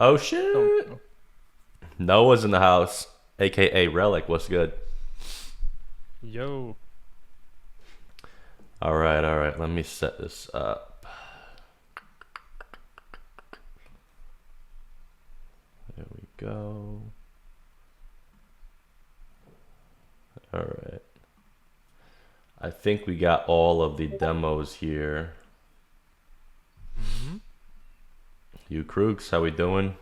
Oh shit! Noah's in the house, aka Relic. What's good? Yo. All right. Let me set this up. There we go. All right. I think we got all of the demos here. Mm-hmm. You crooks, how we doing?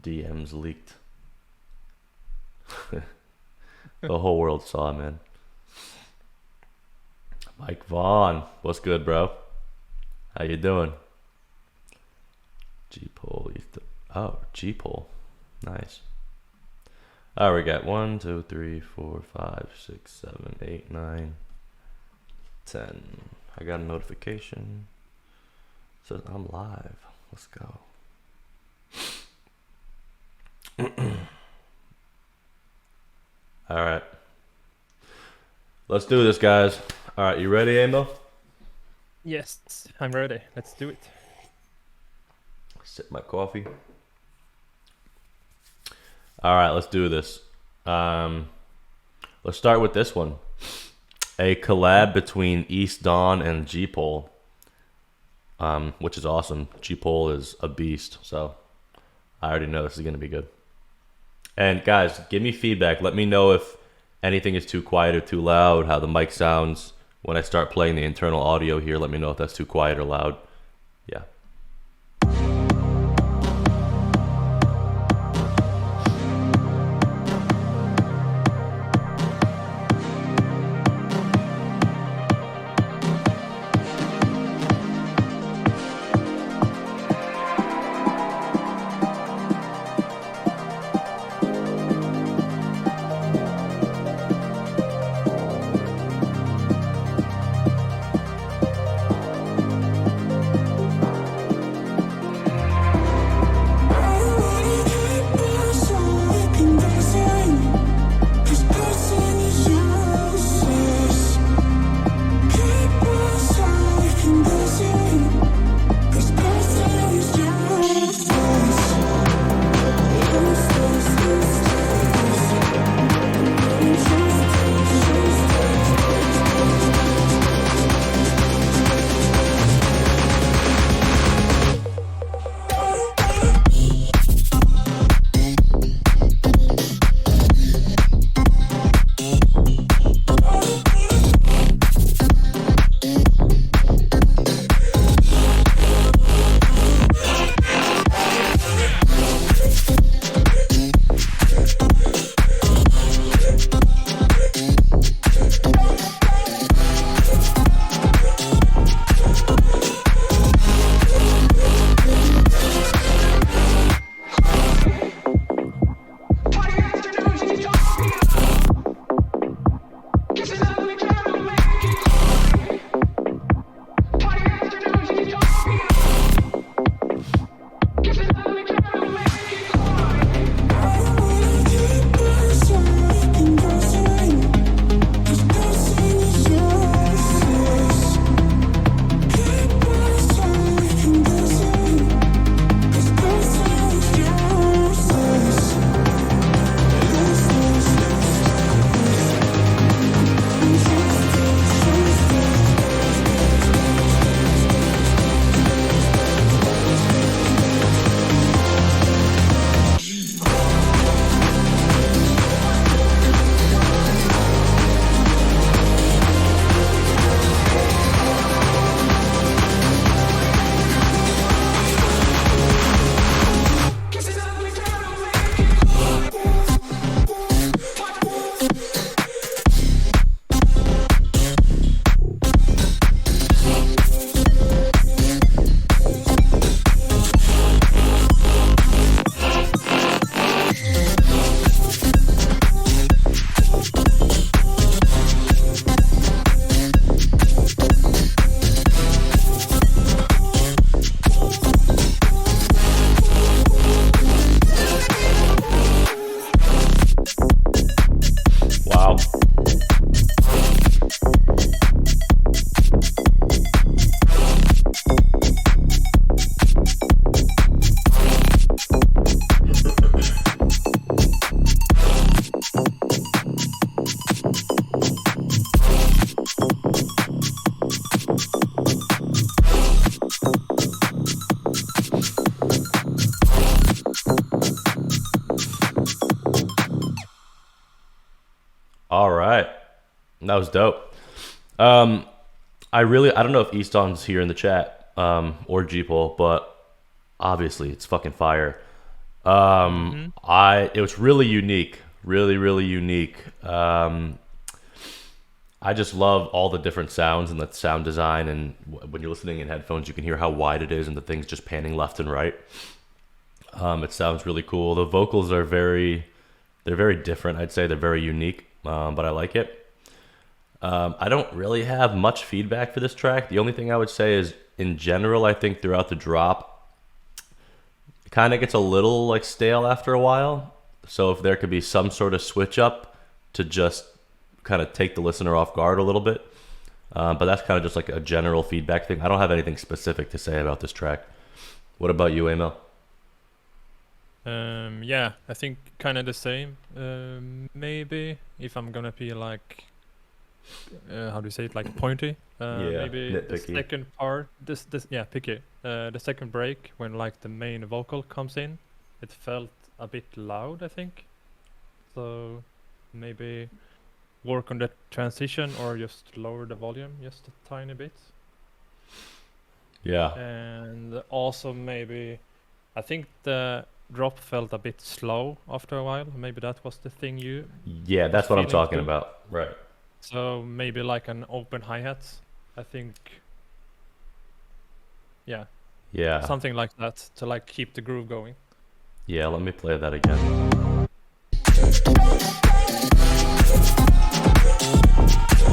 DMs leaked. The whole world saw, man. Mike Vaughn, what's good, bro? How you doing? G-pole. Oh, G-pole. Nice. All right, we got 1, 2, 3, 4, 5, 6, 7, 8, 9, 10. I got a notification. It says I'm live. Let's go. All right. Let's do this, guys. All right, you ready, Emil? Yes, I'm ready. Let's do it. Sip my coffee. All right, let's do this. Let's start with this one. A collab between East Dawn and G-Pole, which is awesome. G-Pole is a beast, so I already know this is going to be good. And guys, give me feedback. Let me know if anything is too quiet or too loud, how the mic sounds. When I start playing the internal audio here, let me know if that's too quiet or loud. Yeah. That was dope. I don't know if Easton's here in the chat, or Jeepol, but obviously it's fucking fire. It was really unique, really unique. I just love all the different sounds and the sound design, and when you're listening in headphones, you can hear how wide it is and the things just panning left and right. It sounds really cool. The vocals are they're very different. I'd say they're very unique, but I like it. I don't really have much feedback for this track. The only thing I would say is, in general, I think throughout the drop, it kind of gets a little like stale after a while. So if there could be some sort of switch up to just kind of take the listener off guard a little bit. But that's kind of just like a general feedback thing. I don't have anything specific to say about this track. What about you, Emil? Yeah, I think kind of the same. Maybe if I'm gonna be like, how do you say it, like pointy? Maybe nitpicky. the second part, picky. The second break, when like the main vocal comes in, it felt a bit loud, I think. So maybe work on the transition, or just lower the volume just a tiny bit. Yeah. And also maybe, I think the drop felt a bit slow after a while. Maybe that was the thing you... Yeah, that's what I'm talking about. Right. So maybe like an open hi-hat, I think. Yeah. Yeah. Something like that to like keep the groove going. Yeah, let me play that again.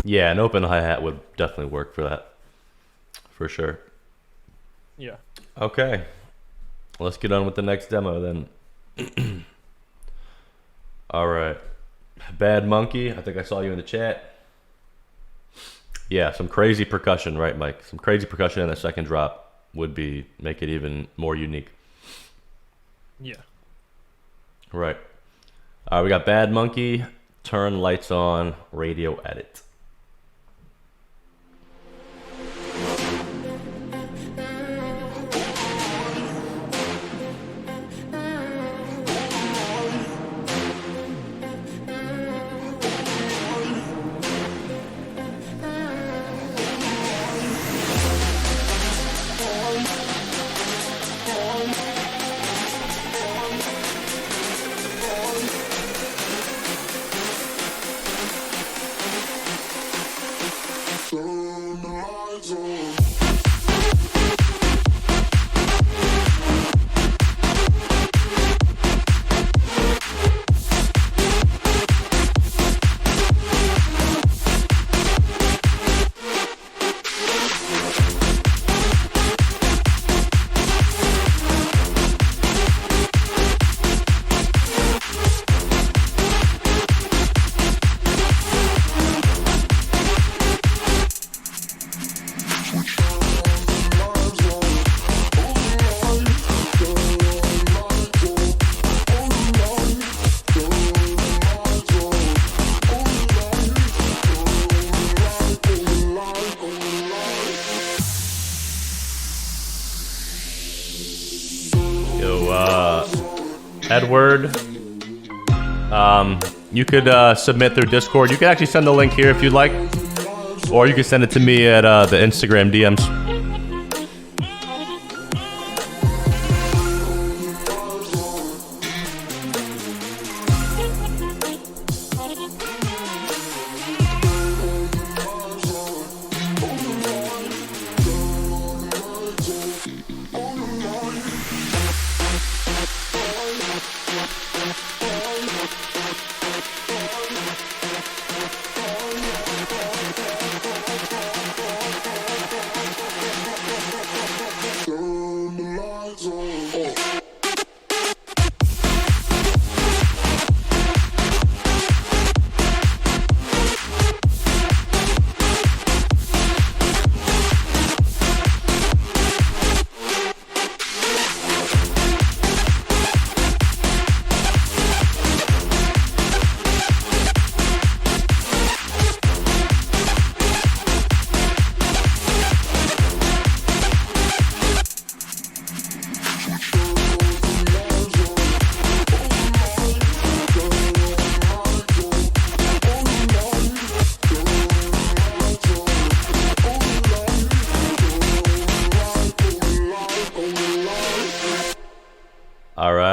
Yeah, an open hi-hat would definitely work for that. For sure. Yeah. Okay. Let's get on with the next demo then. All right. Bad Monkey, I think I saw you in the chat. Yeah, some crazy percussion, right, Mike? Some crazy percussion in the second drop would make it even more unique. Yeah. Right. All right, we got Bad Monkey, Turn Lights On, Radio Edit. Edward, you could submit through Discord. You can actually send the link here if you'd like, or you can send it to me at the Instagram DMs.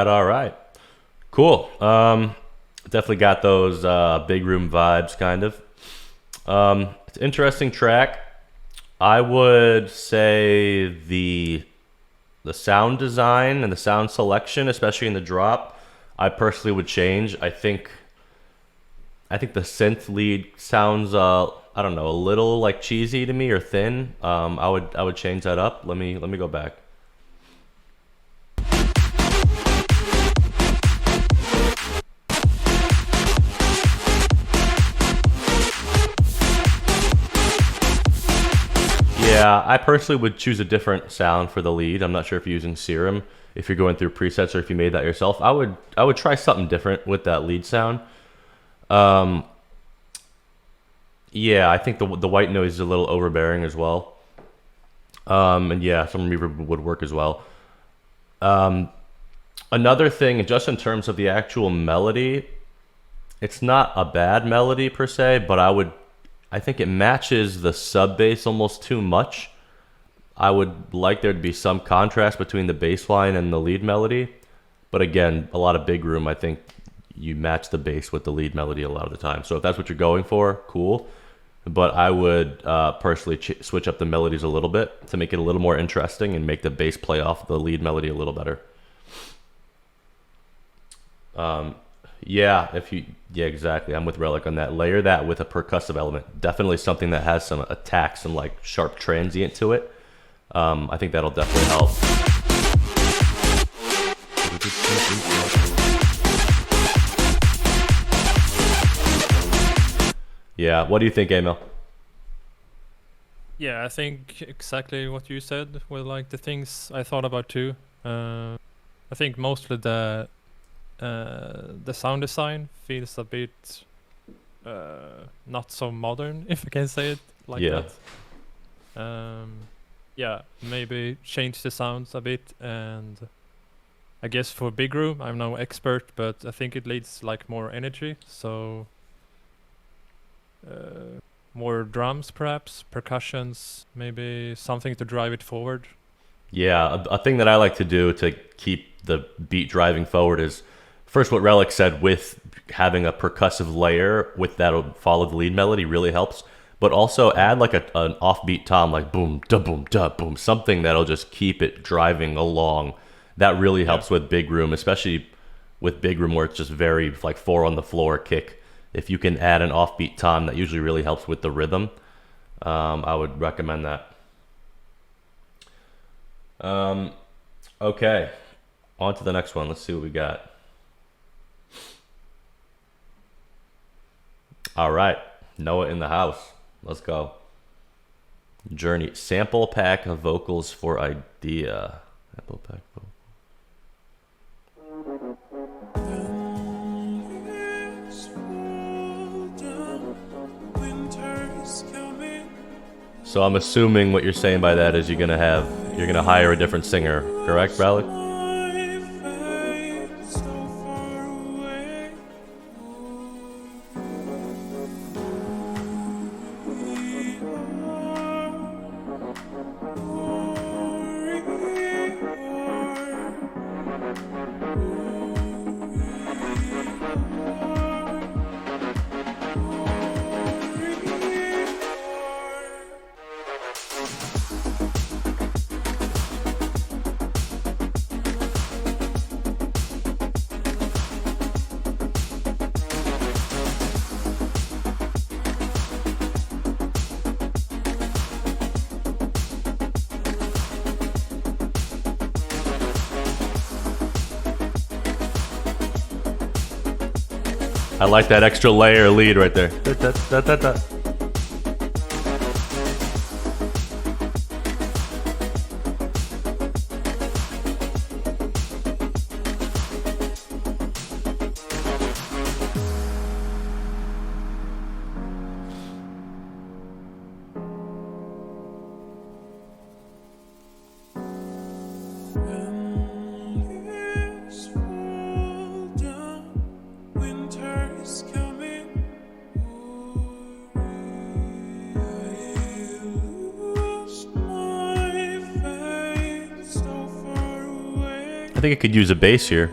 right. Cool. Definitely got those big room vibes, kind of. It's an interesting track. I would say the sound design and the sound selection, especially in the drop, I personally would change. I think the synth lead sounds I don't know, a little like cheesy to me or thin. I would change that up. Let me go back. Yeah, I personally would choose a different sound for the lead. I'm not sure if you're using Serum, if you're going through presets, or if you made that yourself. I would try something different with that lead sound. Yeah, I think the white noise is a little overbearing as well. And yeah, some reverb would work as well. Another thing, just in terms of the actual melody, it's not a bad melody per se, but I think it matches the sub bass almost too much. I would like there to be some contrast between the bass line and the lead melody. But again, a lot of big room, I think you match the bass with the lead melody a lot of the time. So if that's what you're going for, cool. But I would personally switch up the melodies a little bit to make it a little more interesting and make the bass play off the lead melody a little better. Yeah, exactly. I'm with Relic on that. Layer that with a percussive element. Definitely something that has some attacks and like sharp transient to it. I think that'll definitely help. Yeah, what do you think, Emil? Yeah, I think exactly what you said were like the things I thought about too. I think mostly the sound design feels a bit not so modern, if I can say it like that. Yeah, maybe change the sounds a bit, and I guess for big room, I'm no expert, but I think it needs like more energy, so more drums perhaps, percussions, maybe something to drive it forward. Yeah, a thing that I like to do to keep the beat driving forward is first what Relic said, with having a percussive layer with that'll follow the lead melody really helps. But also add like an offbeat tom, like boom, da boom, da boom, something that'll just keep it driving along. That really helps with big room, especially with big room where it's just very like 4 on the floor kick. If you can add an offbeat tom, that usually really helps with the rhythm. I would recommend that. Okay, on to the next one. Let's see what we got. All right, Noah in the house. Let's go. Journey. Sample pack of vocals for idea. Sample pack vocals. So I'm assuming what you're saying by that is you're gonna hire a different singer, correct, Relic? I like that extra layer lead right there. Da, da, da, da, da. I think it could use a bass here.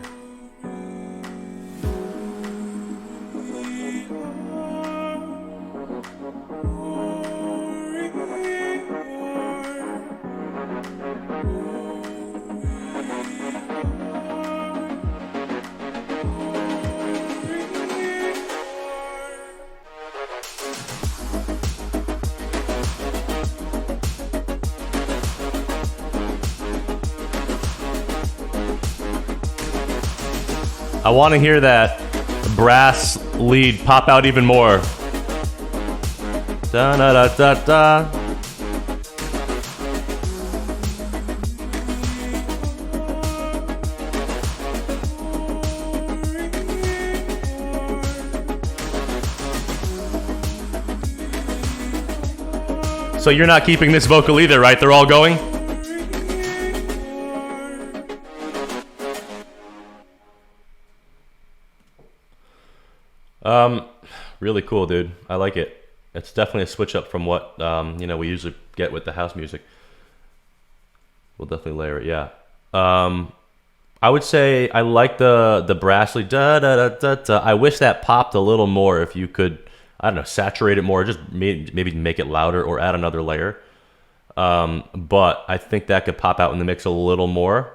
I want to hear that brass lead pop out even more. Da da da da da. So you're not keeping this vocal either, right? They're all going? Really cool, dude. I like it. It's definitely a switch up from what we usually get with the house music. We'll definitely layer it, yeah. I would say I like the brassly da da da da da. I wish that popped a little more. If you could, I don't know, saturate it more, just maybe make it louder or add another layer. But I think that could pop out in the mix a little more.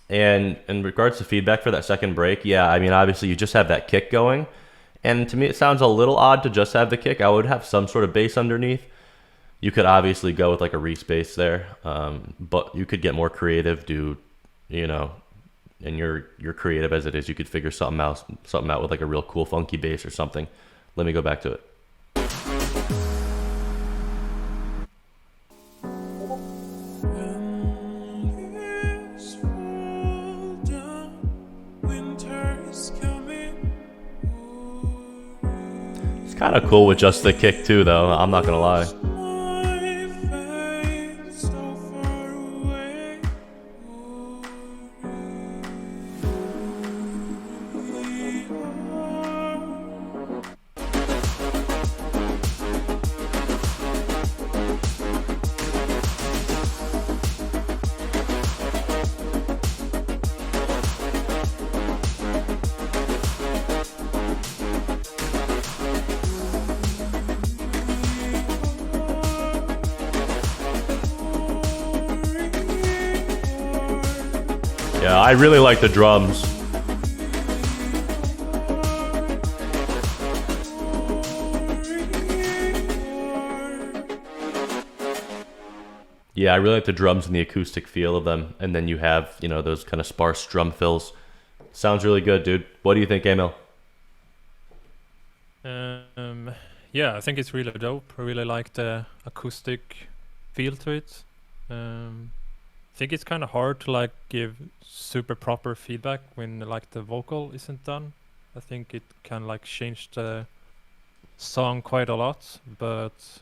And in regards to feedback for that second break, yeah, I mean, obviously you just have that kick going. And to me, it sounds a little odd to just have the kick. I would have some sort of bass underneath. You could obviously go with like a Reese bass there. But you could get more creative, and you're creative as it is. You could figure something out with like a real cool funky bass or something. Let me go back to it. It's kind of cool with just the kick too, though. I'm not gonna lie. Yeah, I really like the drums. Yeah, I really like the drums and the acoustic feel of them. And then you have, those kind of sparse drum fills. Sounds really good, dude. What do you think, Emil? Yeah, I think it's really dope. I really like the acoustic feel to it. I think it's kind of hard to give super proper feedback when the vocal isn't done. I think it can change the song quite a lot, but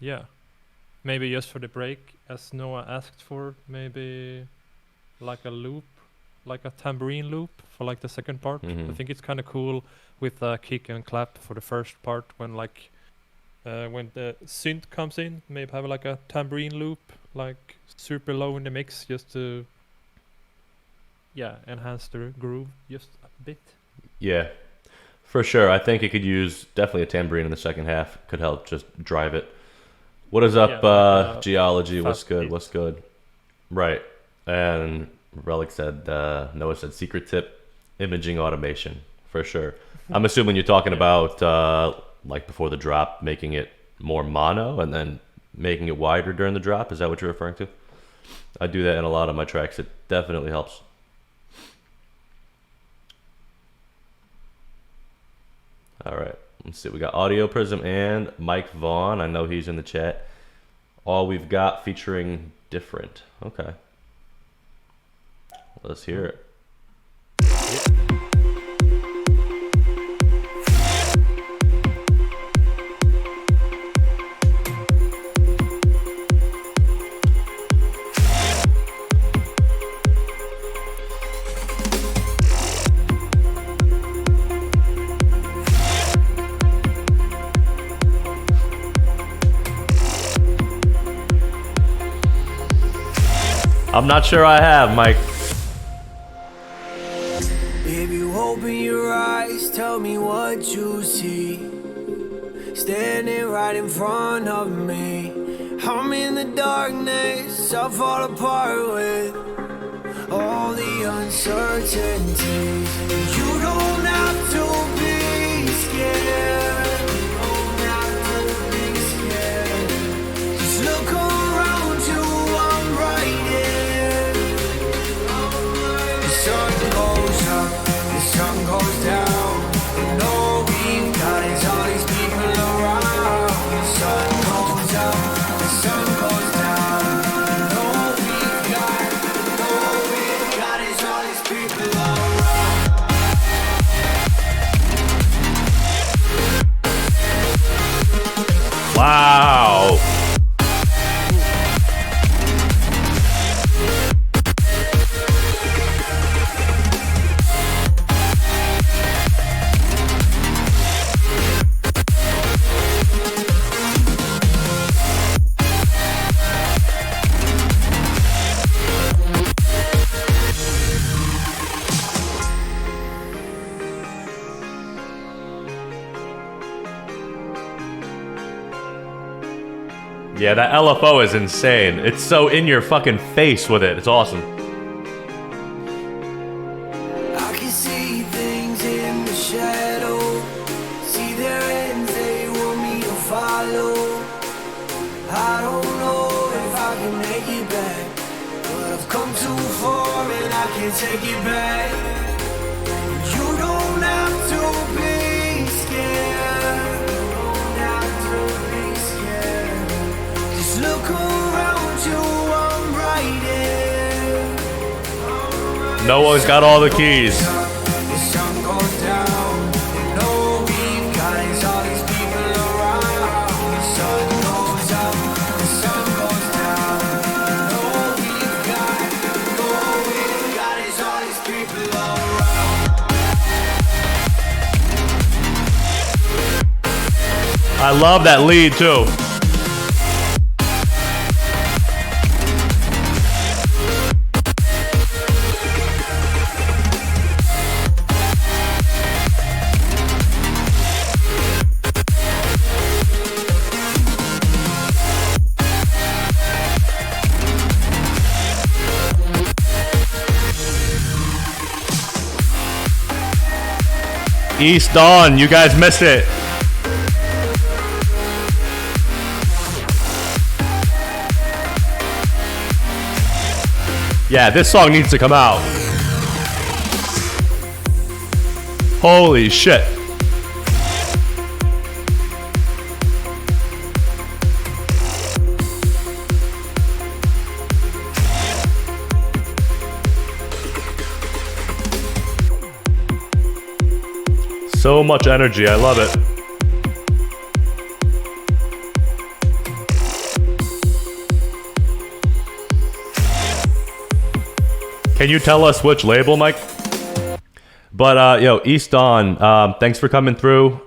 yeah, maybe just for the break, as Noah asked for, maybe a loop, a tambourine loop for the second part. I think it's kind of cool with a kick and clap for the first part when when the synth comes in, maybe have a tambourine loop super low in the mix just to enhance the groove just a bit. Yeah, for sure. I think it could use definitely a tambourine in the second half. Could help just drive it. What is up, Geology? What's good? Beat. What's good? Right. And Relic said, Noah said, secret tip, imaging automation, for sure. I'm assuming you're talking about before the drop, making it more mono and then making it wider during the drop. Is that what you're referring to? I do that in a lot of my tracks. It definitely helps. All right, let's see. We got Audio Prism and Mike Vaughn. I know he's in the chat. All We've Got featuring Different. Okay. Let's hear it. I'm not sure I have, Mike. If you open your eyes, tell me what you see. Standing right in front of me. I'm in the darkness, I fall apart with all the uncertainties. You don't have to be scared. You don't have to be scared. Just look around you, I'm right here. sun goes down. And all we've got is all these people around. Wow. Yeah, that LFO is insane. It's so in your fucking face with it. It's awesome. I can see things in the shadow, see their ends, they want me to follow. I don't know if I can make it back, but I've come too far and I can't take it back. You don't have to be scared. You don't have to be scared. Just look around you, I'm right here. No one's got all the keys. The sun goes down, and all we've got is all these people around. The sun goes up, the sun goes down, and all we've got is all these people around. I love that lead too. East Dawn, you guys missed it. Yeah, this song needs to come out. Holy shit. So much energy, I love it. Can you tell us which label, Mike? But yo, East Dawn, thanks for coming through.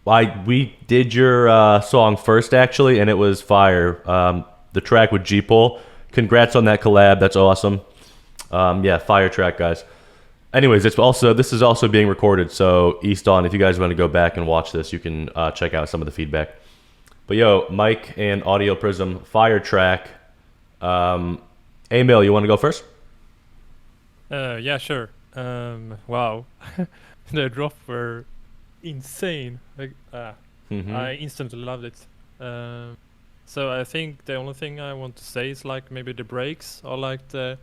We did your song first actually, and it was fire. The track with G-Pole. Congrats on that collab. That's awesome. Yeah, fire track, guys. Anyways, this is also being recorded, so East Dawn, if you guys want to go back and watch this, you can check out some of the feedback. But yo, Mike and Audio Prism, fire track. Emil, you want to go first? Yeah, sure. Wow, the drop were insane. Like, I instantly loved it. So I think the only thing I want to say is like maybe the breaks are like the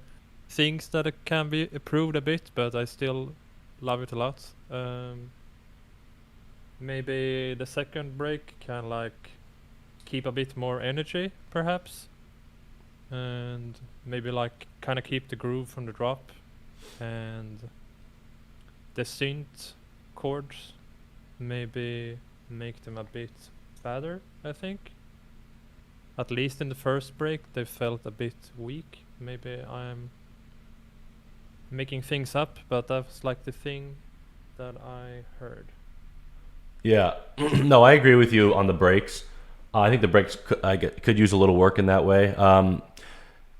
things that can be improved a bit, but I still love it a lot. Maybe the second break can like keep a bit more energy, perhaps, and maybe like kind of keep the groove from the drop, and the synth chords maybe make them a bit better. I think at least in the first break they felt a bit weak. Maybe I'm making things up, but that's like the thing that I heard. Yeah, no, I agree with you on the breaks. I think the breaks could use a little work in that way.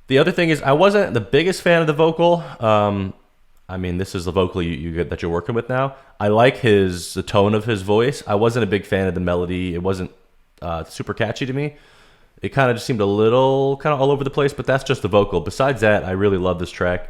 The other thing is I wasn't the biggest fan of the vocal. I mean, this is the vocal you get that you're working with now. I like the tone of his voice. I wasn't a big fan of the melody. It wasn't super catchy to me. It kind of just seemed a little kind of all over the place, but that's just the vocal. Besides that, I really love this track.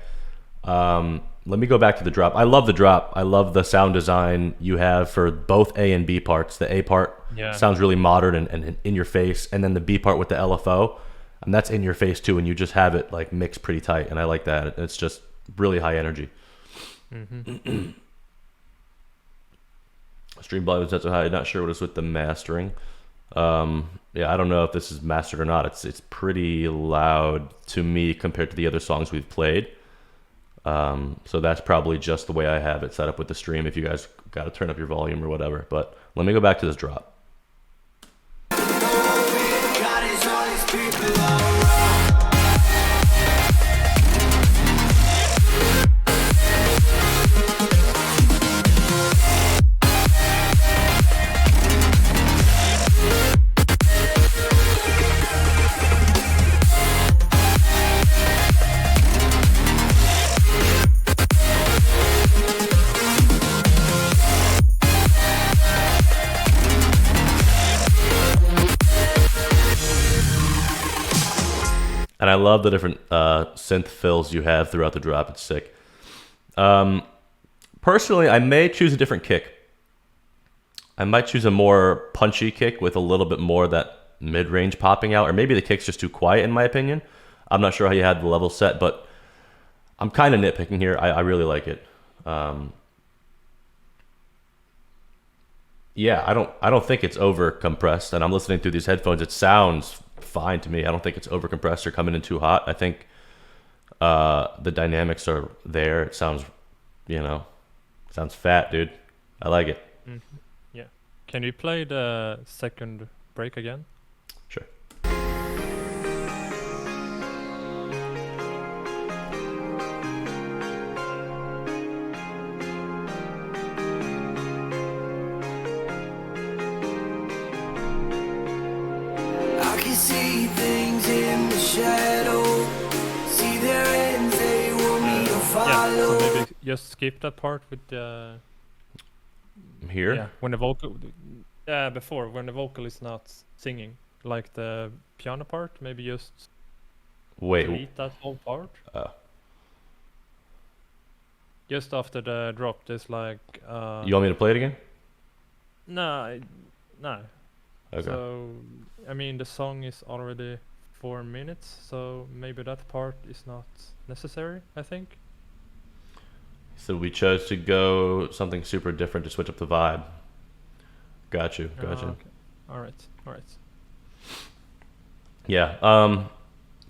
Let me go back to the drop. I love the drop. I love the sound design you have for both A and B parts. The A part sounds really modern and in your face, and then the B part with the LFO, and that's in your face too, and you just have it like mixed pretty tight, and I like that. It's just really high energy. Stream volume is not so high. Not sure what is with the mastering. Yeah, I don't know if this is mastered or not. It's pretty loud to me compared to the other songs we've played. So that's probably just the way I have it set up with the stream. If you guys got to turn up your volume or whatever. But let me go back to this drop. And I love the different synth fills you have throughout the drop. It's sick. Personally, I may choose a different kick. I might choose a more punchy kick with a little bit more of that mid-range popping out. Or maybe the kick's just too quiet, in my opinion. I'm not sure how you had the level set, but I'm kind of nitpicking here. I really like it. Yeah, I don't think it's over compressed. And I'm listening through these headphones. It sounds fine to me. I don't think it's over compressed or coming in too hot. I think the dynamics are there. It sounds, sounds fat, dude. I like it. Mm-hmm. Yeah. Can you play the second break again? Sure. See things in the shadow, see their ends, they want me to follow. Yeah, so maybe just skip that part with the... Here? Yeah, when the vocal... before, when the vocal is not singing. Like the piano part, maybe just delete that whole part. Just after the drop, there's like... You want me to play it again? No. Okay. So, I mean, the song is already 4 minutes, so maybe that part is not necessary, I think. So we chose to go something super different to switch up the vibe. Got you. Okay. All right. Yeah.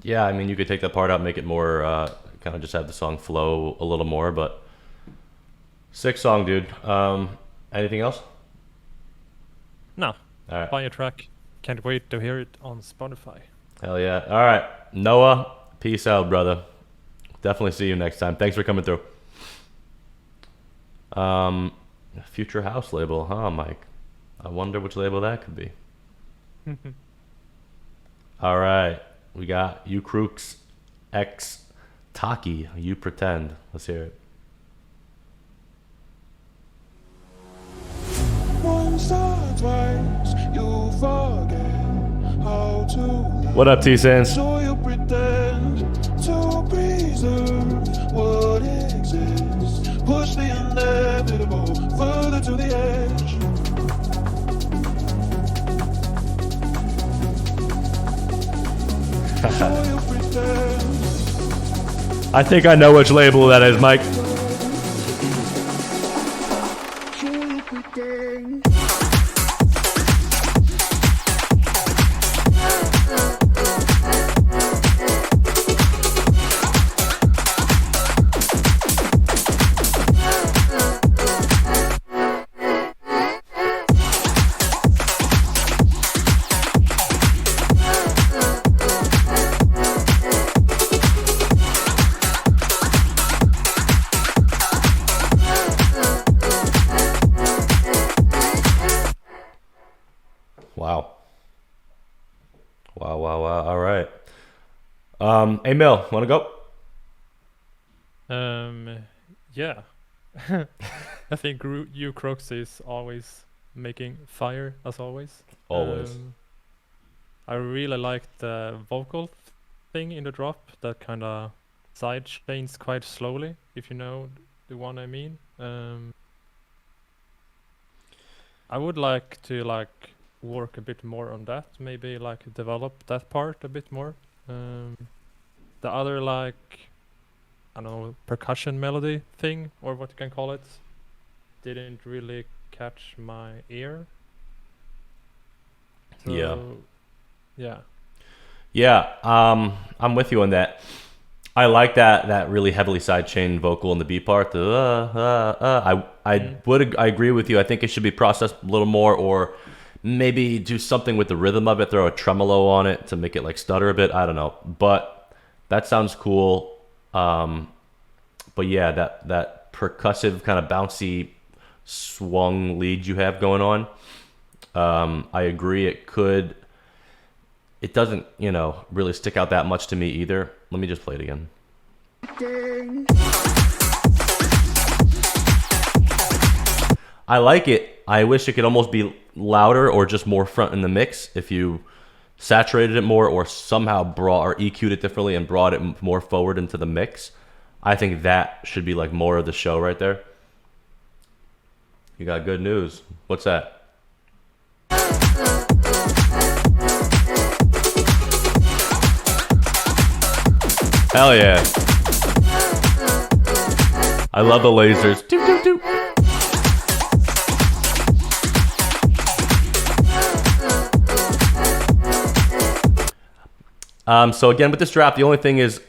Yeah, I mean, you could take that part out, make it more, kind of just have the song flow a little more, but sick song, dude. Anything else? No. All right. Buy a track. Can't wait to hear it on Spotify. Hell yeah. All right. Noah, peace out, brother. Definitely see you next time. Thanks for coming through. Future house label, huh, Mike? I wonder which label that could be. All right. We got You Crooks X Taki. You Pretend. Let's hear it. Once or twice, you forget how to live. What up, T-Sans? So you pretend to preserve what exists. Push the inevitable further to the edge. So you pretend. I think I know which label that is, Mike. Wow. All right. Hey, Mel, want to go? Yeah. I think You Crooks is always making fire, as always. Always. I really like the vocal thing in the drop that kind of side chains quite slowly, if you know the one I mean. I would like to work a bit more on that, maybe develop that part a bit more. The other I don't know, percussion melody thing, or what you can call it, didn't really catch my ear. So, yeah. Yeah, I'm with you on that. I like that really heavily sidechain vocal in the B part. I agree with you. I think it should be processed a little more, or maybe do something with the rhythm of it. Throw a tremolo on it to make it like stutter a bit. I don't know, but that sounds cool. But yeah, that percussive kind of bouncy swung lead you have going on. I agree. It doesn't, really stick out that much to me either. Let me just play it again. I like it. I wish it could almost be louder or just more front in the mix. If you saturated it more or somehow brought or EQ'd it differently and brought it more forward into the mix, I think that should be like more of the show right there. You got good news. What's that? Hell yeah. I love the lasers. Doop, doop, doop. So again, with this drop, the only thing is,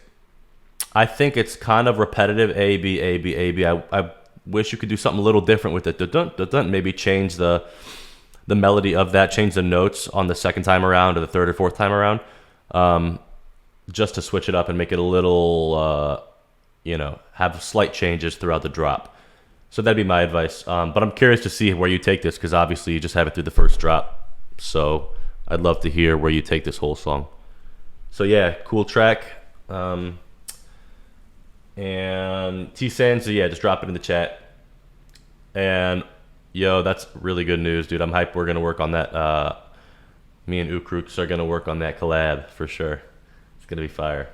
I think it's kind of repetitive. A, B, A, B, A, B. I wish you could do something a little different with it. Dun, dun, dun, maybe change the melody of that, change the notes on the second time around or the third or fourth time around. Just to switch it up and make it a little, have slight changes throughout the drop. So that'd be my advice. But I'm curious to see where you take this, because obviously you just have it through the first drop. So I'd love to hear where you take this whole song. So yeah, cool track. And T-San, so yeah, just drop it in the chat. And yo, that's really good news, dude. I'm hyped. We're going to work on that. Me and crooks are going to work on that collab for sure. It's going to be fire.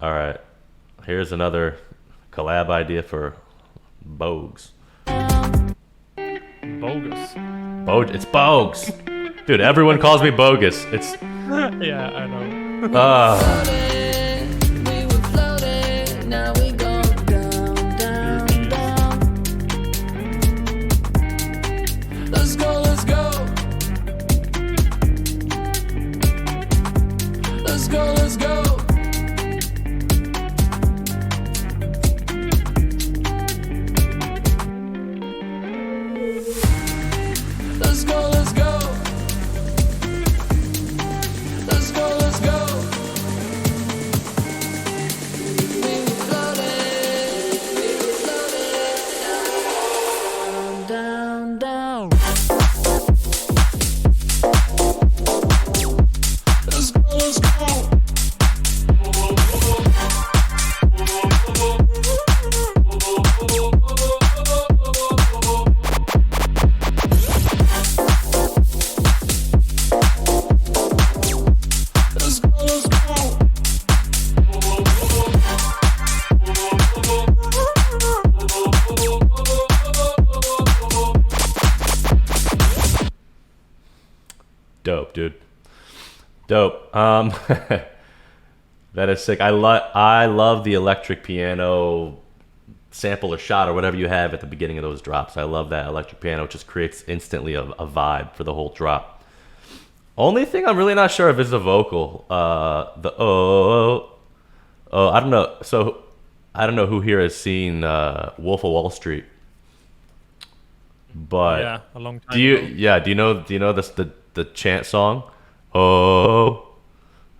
All right. Here's another collab idea for Boges. Bogus. It's Boges. Dude, everyone calls me Bogus. It's... Yeah, I know. Dope, dude. Dope. That is sick. I love the electric piano sample or shot or whatever you have at the beginning of those drops. I love that electric piano. It just creates instantly a vibe for the whole drop. Only thing I'm really not sure of is the vocal. I don't know. So I don't know who here has seen Wolf of Wall Street. But yeah, a long time do you ago. do you know this the chant song? Oh,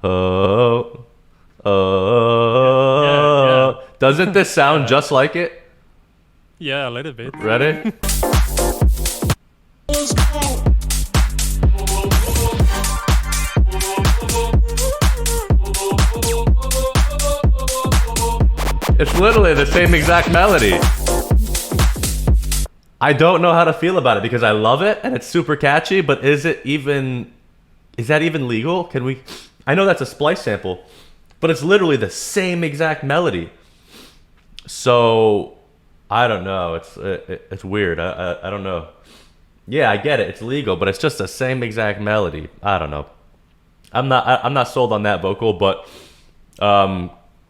oh, oh. Yeah. Doesn't this sound just like it? Yeah, a little bit. Ready? It's literally the same exact melody. I don't know how to feel about it because I love it and it's super catchy, but is that even legal? Can we... I know that's a splice sample, but it's literally the same exact melody. So I don't know. It's weird. I don't know. Yeah, I get it. It's legal, but it's just the same exact melody. I don't know. I'm not sold on that vocal, but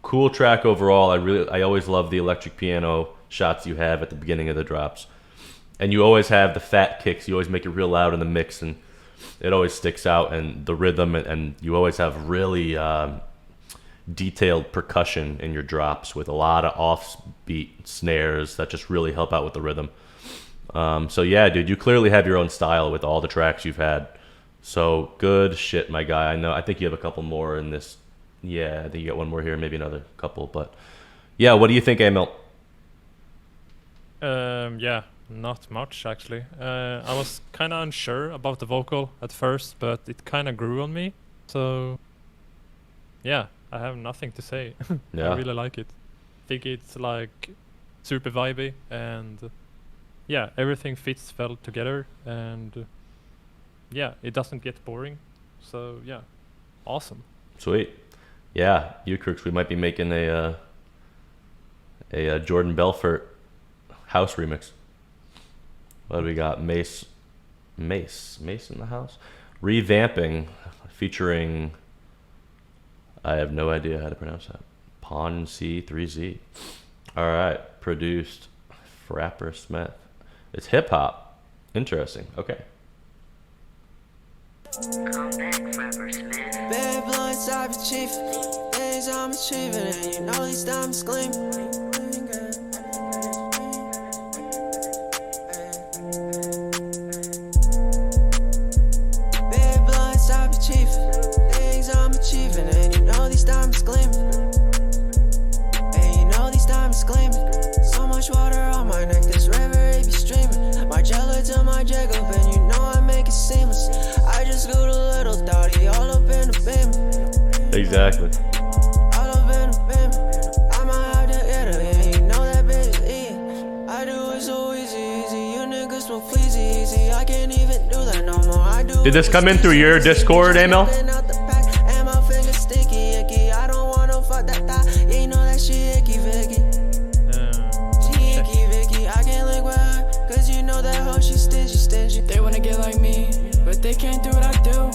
cool track overall. I always love the electric piano shots you have at the beginning of the drops. And you always have the fat kicks. You always make it real loud in the mix, and it always sticks out, and the rhythm, and you always have really detailed percussion in your drops with a lot of offbeat snares that just really help out with the rhythm. So yeah, dude, you clearly have your own style with all the tracks you've had. So good shit, my guy. I think you have a couple more in this. Yeah, I think you got one more here, maybe another couple. But yeah, what do you think, Emil? Yeah, not much actually. I was kind of unsure about the vocal at first, but it kind of grew on me. So yeah, I have nothing to say. Yeah. I really like it. Think it's like super vibey, and yeah, everything fits well together, and yeah, it doesn't get boring. So yeah, awesome. Sweet. Yeah, you crooks, we might be making a Jordan Belfort house remix. What do we got? Mace in the house? Revamping, featuring, I have no idea how to pronounce that. Pon C3Z. All right, produced Frapper Smith. It's hip hop. Interesting. Okay. Bad blunts, I've achieved things I'm achieving, and you know these diamonds gleam. Bad blunts, I've achieved things I'm achieving, and you know these diamonds gleam. And you know these diamonds gleaming. So much water on my neck, this river it be streaming. My jello to my Jacob, and you know I make it seamless. I just go to little Dottie, all up in the beam. Exactly. All up in the beam. I might have to hit her, yeah, you know that bitch eating. I do it so easy. You niggas smoke fleazy easy. I can't even do that no more. I do. Did this come in through your Discord, Emil? And my fingers sticky, icky. I don't wanna fuck that thigh. Yeah, you know that shit icky, Vicky. She icky, Vicky. I can't lick with her, cause you know that hoe, she stingy. They wanna get like me, but they can't do what I do.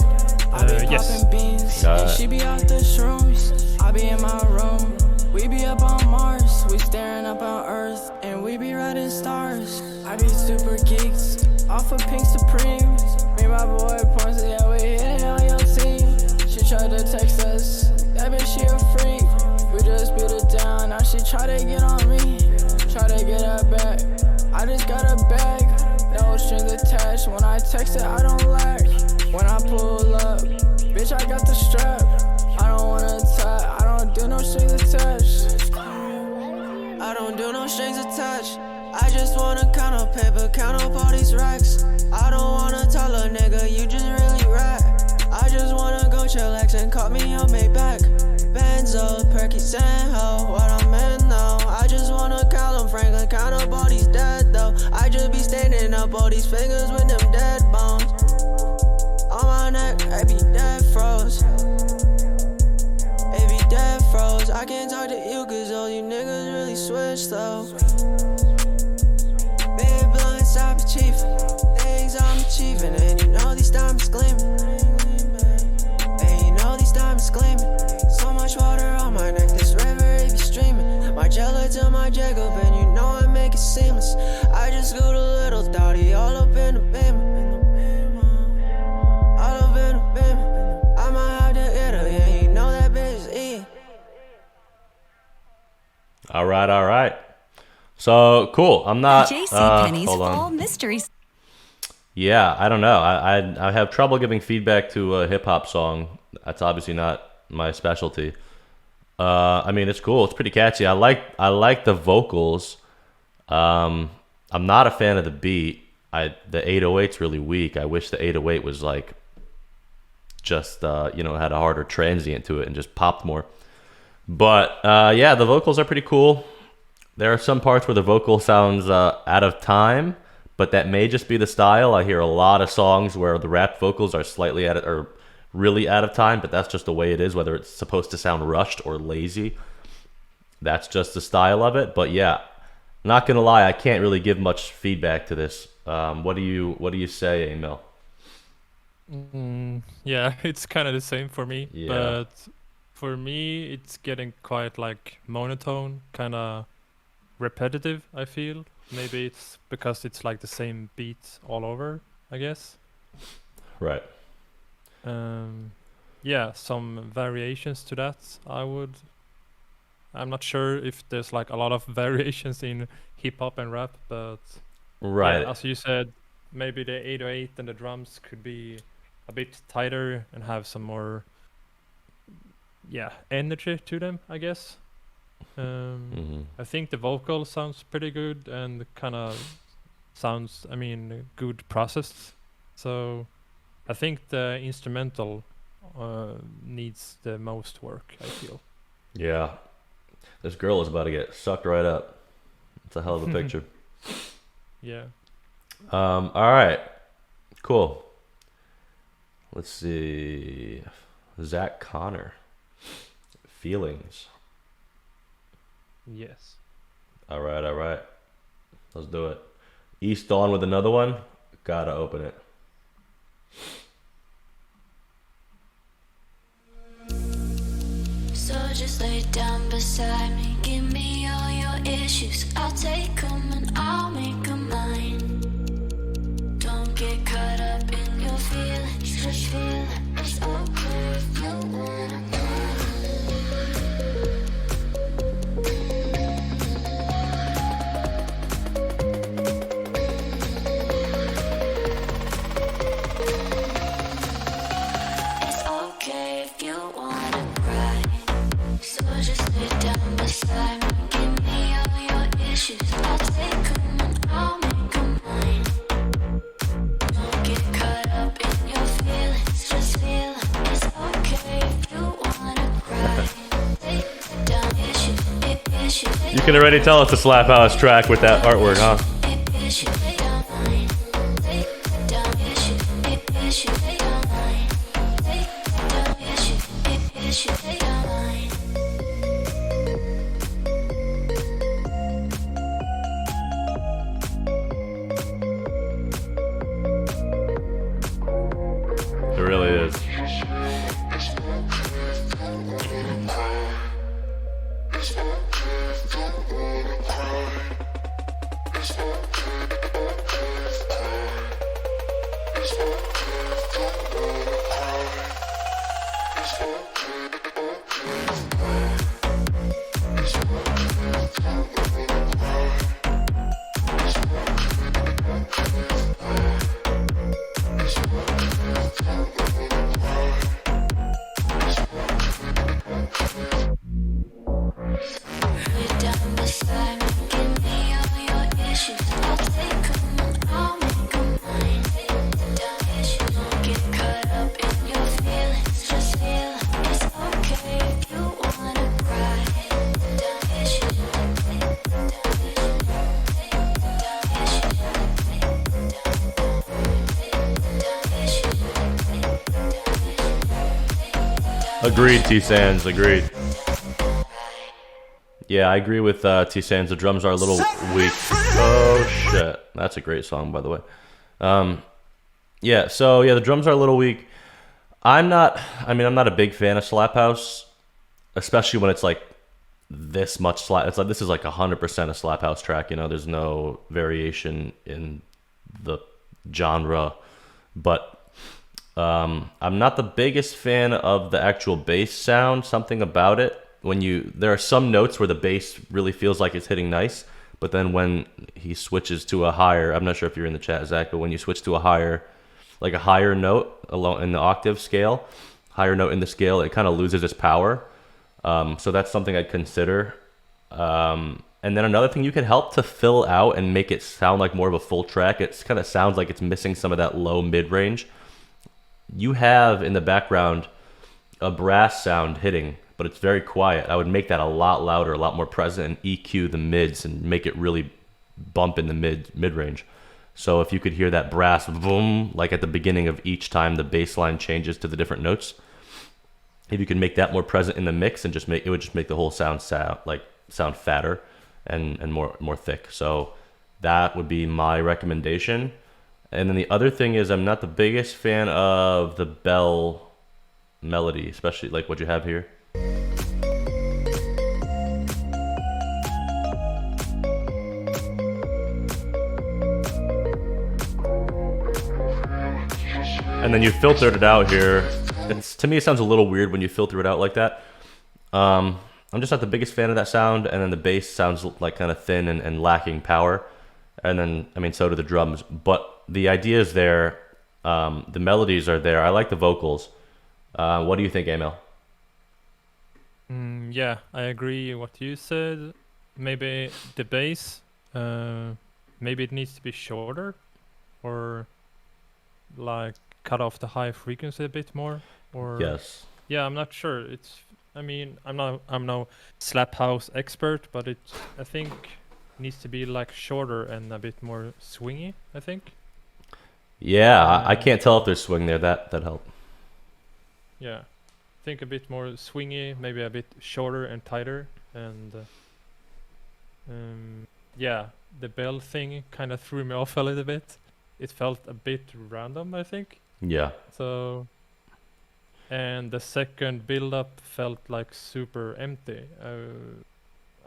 I be yes. popping beans, Got and it. she be out the shrooms. I be in my room, we be up on Mars. We staring up on Earth, and we be riding stars. I be super geeks, off of Pink Supreme. Me and my boy points, yeah, we hitting on your team. She tried to text us, that bitch she a freak. We just beat it down, now she try to get on me. Try to get her back, I just got a bag. No strings attached, when I text it, I don't lag. When I pull up, bitch, I got the strap. I don't wanna tie, I don't do no strings attached. I don't do no strings attached. I just wanna count up paper, count up all these racks. I don't wanna tell a nigga, you just really rap. I just wanna go chillax and call me on Maybach. Benzo, Perky, and Ho, what I'm in now. I just wanna call him Franklin, count up all these dead though. I just be standing up all these fingers with them dead bones. On my neck, I be dead froze. It be dead froze. I can't talk to you cause all you niggas really switched though. Big blunts, I've achieved things I'm achieving, and you know these diamonds gleaming. And you know these diamonds gleaming. So much water on my neck, this river it be streaming. My jello to my Jacob, and you know I make it seamless. I just go to little Dottie, all up in the beam. All up in the beam. I might have to hit her, yeah, you know that bitch eating. All right. So cool. I'm not. JCPenney's Hold on. Fall Mysteries. Yeah, I don't know. I have trouble giving feedback to a hip hop song. That's obviously not my specialty. I mean, it's cool. It's pretty catchy. I like the vocals. I'm not a fan of the beat. The 808's really weak. I wish the 808 was like just had a harder transient to it and just popped more. But yeah, the vocals are pretty cool. There are some parts where the vocal sounds out of time, but that may just be the style. I hear a lot of songs where the rap vocals are slightly really out of time, but that's just the way it is, whether it's supposed to sound rushed or lazy. That's just the style of it. But yeah, not gonna lie, I can't really give much feedback to this. What do you say, Emil? Yeah, it's kind of the same for me. Yeah. But for me, it's getting quite like monotone, kind of repetitive, I feel. Maybe it's because it's like the same beat all over, I guess. Right. Yeah, some variations to that. I'm not sure if there's like a lot of variations in hip hop and rap, but Right. yeah, as you said, maybe the 808 and the drums could be a bit tighter and have some more, energy to them, I guess. I think the vocal sounds pretty good and kind of sounds, good processed. So I think the instrumental needs the most work, I feel. Yeah. This girl is about to get sucked right up. It's a hell of a picture. Yeah. All right. Cool. Let's see. Zach Connor. Feelings. Yes. All right. Let's do it. East Dawn with another one. Gotta open it. So just lay down beside me. Give me all your issues. I'll take them and I'll make them mine. Don't get caught up in your feelings. Just feel it's okay if you wanna cry. It's okay if you wanna cry. So just lay down beside me. Give me all your issues. I'll take them and I'll make them mine. Don't get caught up in your feelings. Just feel it's okay if you wanna cry. Lay down issues. You can already tell it's a Slap House track with that artwork, huh? Lay down mine. Lay down issues. Lay down mine. Lay down issues. Lay down mine. It really is. Lay down beside me. Give me all your issues. I'll take them and I'll make them mine. Lay down issues. Don't get caught up in your feelings. Just feel it's okay if you wanna cry. Lay down issues. Lay down issues. Agreed, T-Sands. Agreed. Yeah, I agree with T-Sands. The drums are a little weak. Oh, shit. That's a great song, by the way. The drums are a little weak. I'm not a big fan of Slap House, especially when it's like this much slap. It's like this is like 100% a Slap House track, you know, there's no variation in the genre. But I'm not the biggest fan of the actual bass sound. Something about it. There are some notes where the bass really feels like it's hitting nice, but then when he switches to a higher, I'm not sure if you're in the chat, Zach, but when you switch to a higher note along in the octave scale, higher note in the scale, it kind of loses its power. So that's something I'd consider. And then another thing, you could help to fill out and make it sound like more of a full track. It kind of sounds like it's missing some of that low mid range. You have in the background a brass sound hitting, but it's very quiet. I would make that a lot louder, a lot more present, and EQ the mids and make it really bump in the mid range. So if you could hear that brass boom, like at the beginning of each time the bass line changes to the different notes, if you could make that more present in the mix and it would just make the whole sound fatter and more thick. So that would be my recommendation. And then the other thing is, I'm not the biggest fan of the bell melody, especially like what you have here. And and then you filtered it out here. To me, it sounds a little weird when you filter it out like that. I'm just not the biggest fan of that sound, and then the bass sounds like kind of thin and lacking power. And then, I mean, so do the drums. But the idea is there. The melodies are there. I like the vocals. What do you think, Emil? Yeah, I agree what you said. Maybe the bass, maybe it needs to be shorter, or like cut off the high frequency a bit more. Or Yes. yeah, I'm not sure. I mean, I'm no slap house expert, but I think needs to be like shorter and a bit more swingy, I think. Yeah, I can't tell if there's swing there. That helped. Yeah, I think a bit more swingy, maybe a bit shorter and tighter, and yeah, the bell thing kind of threw me off a little bit. It felt a bit random, I think. Yeah. So, and the second build-up felt like super empty.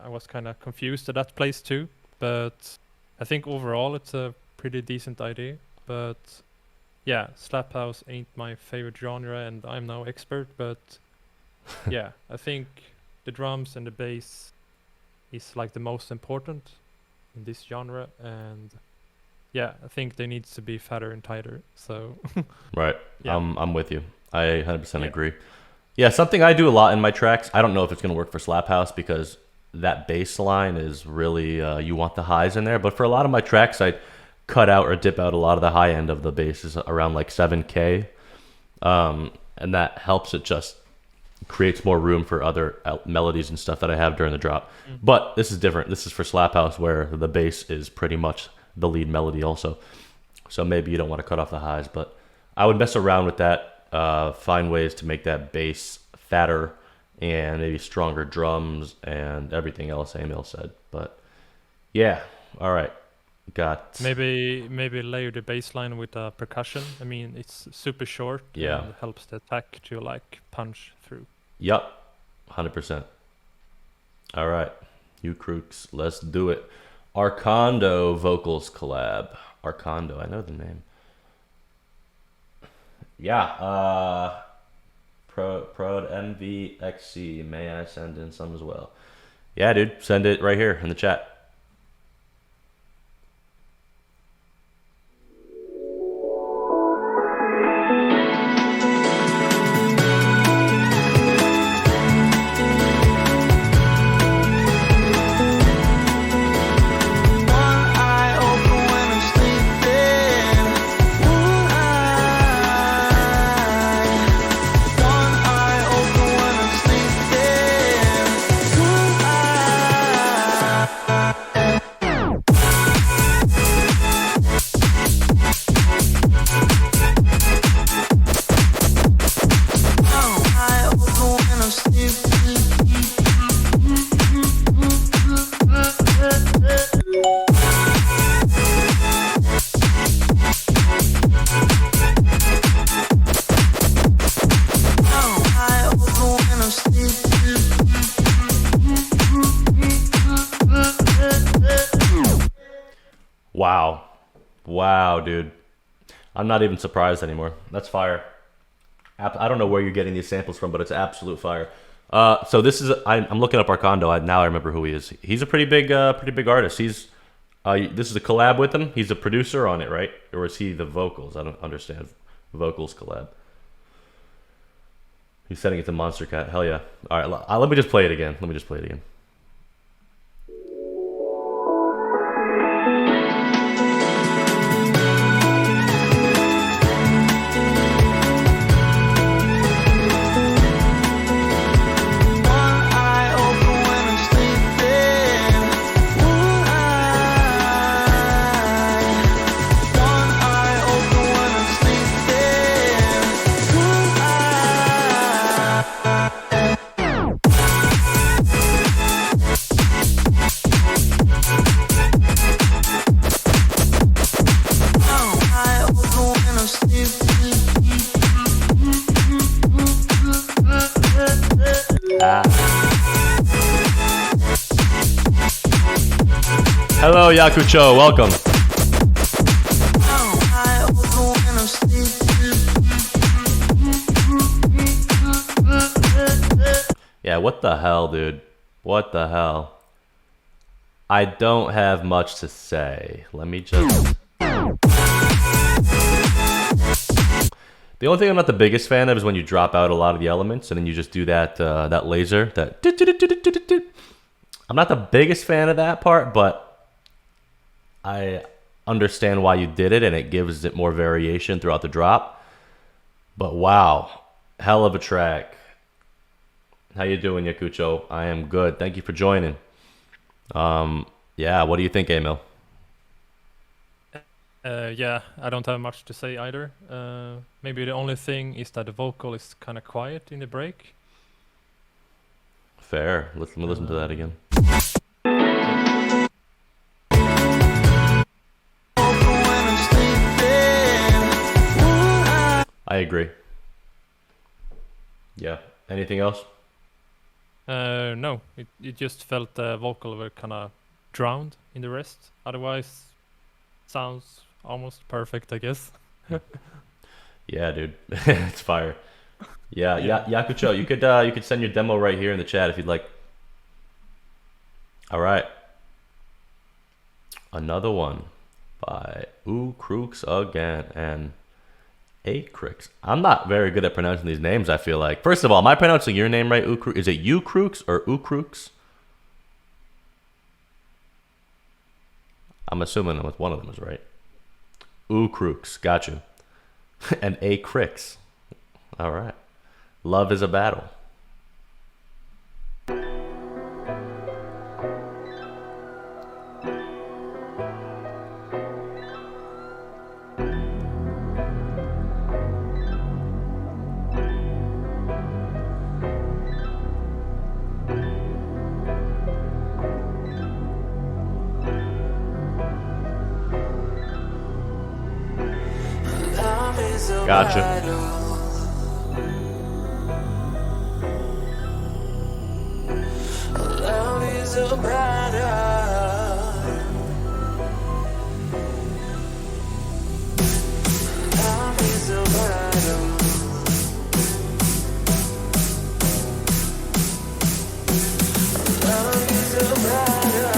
I was kind of confused at that place too, but I think overall it's a pretty decent idea. But yeah, slap house ain't my favorite genre, and I'm no expert. But yeah, I think the drums and the bass is like the most important in this genre, and yeah, I think they needs to be fatter and tighter. So Right. Yeah. I'm with you. I 100% Yeah. agree. Yeah, something I do a lot in my tracks. I don't know if it's going to work for Slap House because that bass line is really, you want the highs in there. But for a lot of my tracks, I cut out or dip out a lot of the high end of the basses around like 7K. And that helps. It just creates more room for other melodies and stuff that I have during the drop. But this is different. This is for Slap House where the bass is pretty much the lead melody also. So maybe you don't want to cut off the highs, but I would mess around with that. Find ways to make that bass fatter and maybe stronger drums and everything else Emil said. But yeah, all right. Got maybe layer the bass line with percussion. I mean, it's super short. Yeah. And helps the attack to like punch through. Yup, 100%. All right, you crooks, let's do it. Our condo vocals collab. Our condo, I know the name. Yeah, Prod MVXC. May I send in some as well? Yeah, dude, send it right here in the chat. Wow, dude. I'm not even surprised anymore. That's fire. I don't know where you're getting these samples from, but it's absolute fire. So this is I'm looking up our condo. Now I remember who he is. He's a pretty big artist. He's this is a collab with him. He's a producer on it, right? Or is he the vocals? I don't understand. Vocals collab. He's sending it to Monster Cat. Hell yeah. All right, let me just play it again. Hello, Yakucho. Welcome. Yeah, what the hell, dude? What the hell? I don't have much to say. Let me just... The only thing I'm not the biggest fan of is when you drop out a lot of the elements and then you just do that that laser. I'm not the biggest fan of that part, but I understand why you did it, and it gives it more variation throughout the drop. But wow, hell of a track. How you doing, Yakucho? I am good. Thank you for joining. Yeah, what do you think, Emil? Yeah, I don't have much to say either. Maybe the only thing is that the vocal is kind of quiet in the break. Fair. Let me listen to that again. I agree. Yeah. Anything else? No, it just felt the vocal were kind of drowned in the rest. Otherwise, sounds almost perfect, I guess. Yeah, dude. It's fire. Yeah, Yakucho, you could send your demo right here in the chat if you'd like. All right. Another one by crooks again and crooks. I'm not very good at pronouncing these names, I feel like. First of all, am I pronouncing your name right? Is it crooks or crooks? I'm assuming one of them is right. Crooks, got you. And cricks. All right. Love is a battle. Gotcha. Love is a battle. Love is a battle. Love is a battle.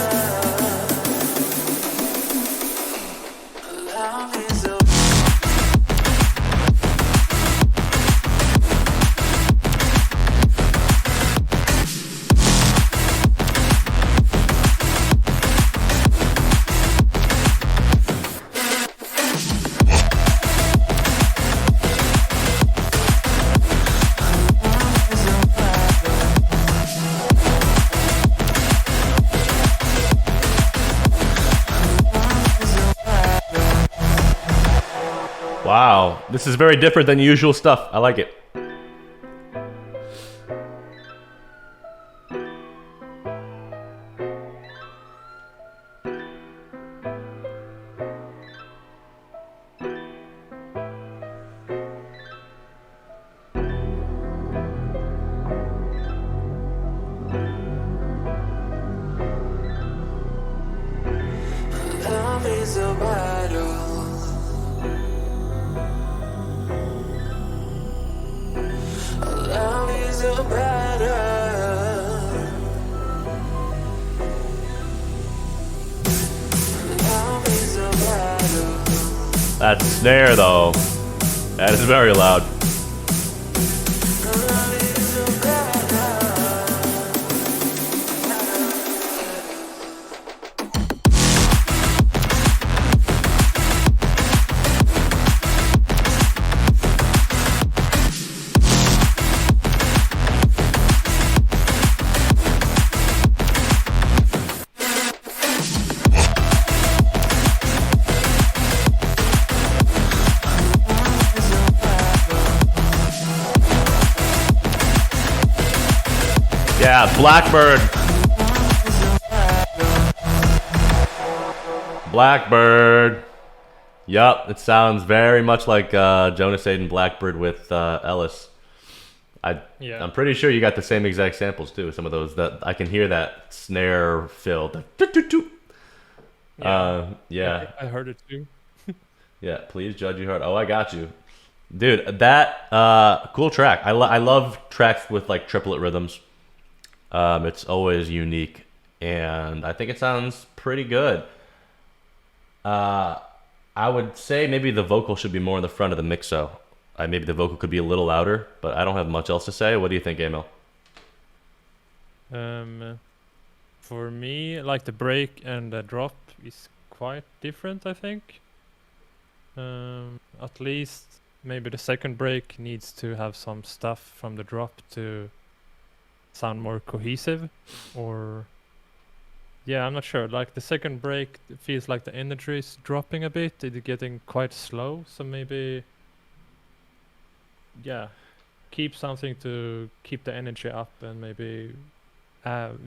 Love is a Wow, this is very different than usual stuff. I like it. love is a battle. Love is a battle. Love is a battle. That snare, though, that is very loud. Love is a battle. Yeah, Blackbird. Blackbird. Yup, it sounds very much like Jonas Aiden Blackbird with Ellis. Yeah. I'm pretty sure you got the same exact samples too. Some of those that I can hear that snare fill. Yeah. I heard it too. Yeah, please judge your heart. Oh, I got you, dude. That cool track. I love tracks with like triplet rhythms. It's always unique, and I think it sounds pretty good. I would say maybe the vocal should be more in the front of the mixo. Maybe the vocal could be a little louder, but I don't have much else to say. What do you think, Emil? For me, like the break and the drop is quite different, I think. At least maybe the second break needs to have some stuff from the drop to sound more cohesive, or yeah, I'm not sure. Like the second break it feels like the energy is dropping a bit. It's getting quite slow, so maybe yeah, keep something to keep the energy up, and maybe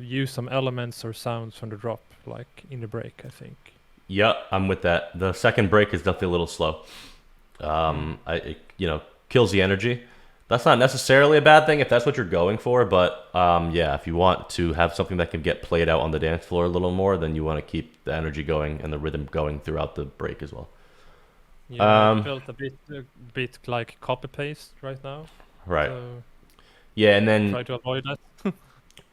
use some elements or sounds from the drop, like in the break, I think. Yeah, I'm with that. The second break is definitely a little slow. It kills the energy. That's not necessarily a bad thing if that's what you're going for, but yeah, if you want to have something that can get played out on the dance floor a little more, then you want to keep the energy going and the rhythm going throughout the break as well. Yeah, I felt a bit like copy paste right now. Right. So Yeah, and then try to avoid that.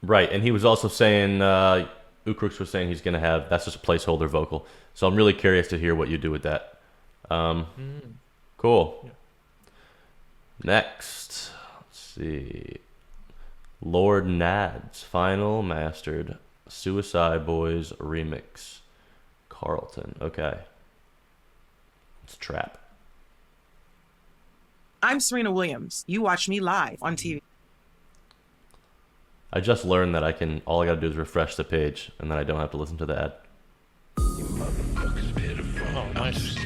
right, and he was also saying, Ukrooks was saying he's gonna have that's just a placeholder vocal. So I'm really curious to hear what you do with that. Cool. Yeah. Next, let's see. Lord Nad's final mastered Suicide Boys remix. Carlton. Okay. It's a trap. I'm Serena Williams. You watch me live on TV. I just learned that all I gotta do is refresh the page and then I don't have to listen to the ad. Oh, nice.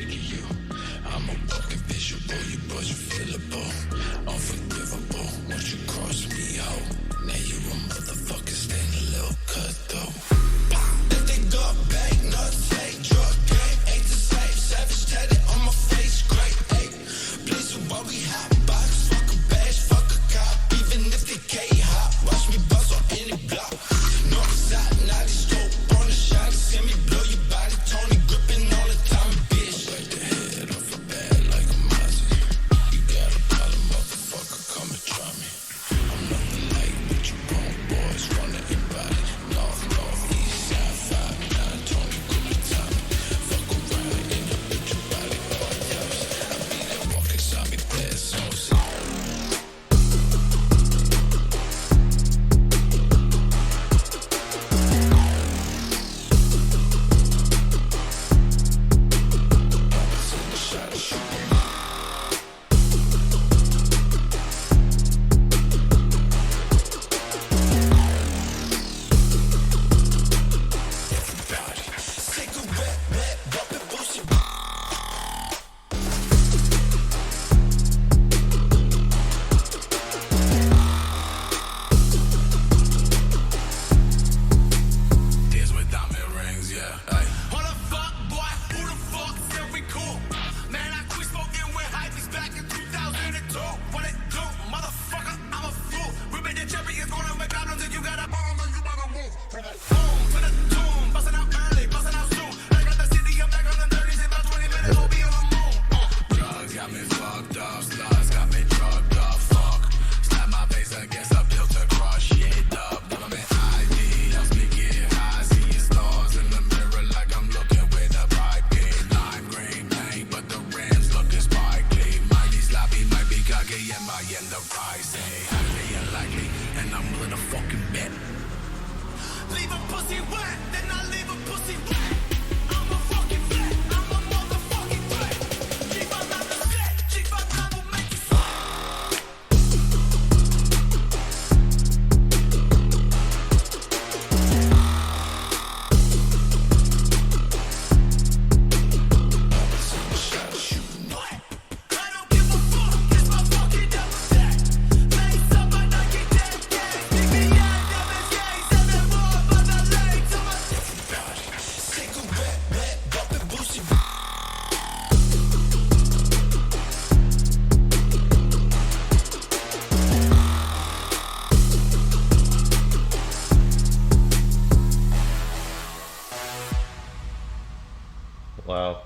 Wow.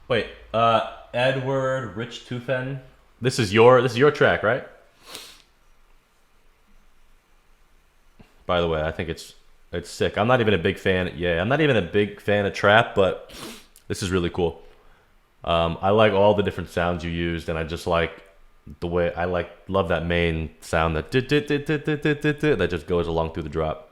Wait, Edward Rich Tufen. This is your track, right? By the way, I think it's sick. I'm not even a big fan. Yeah, I'm not even a big fan of trap, but this is really cool. I like all the different sounds you used, and I just like the way love that main sound that that just goes along through the drop.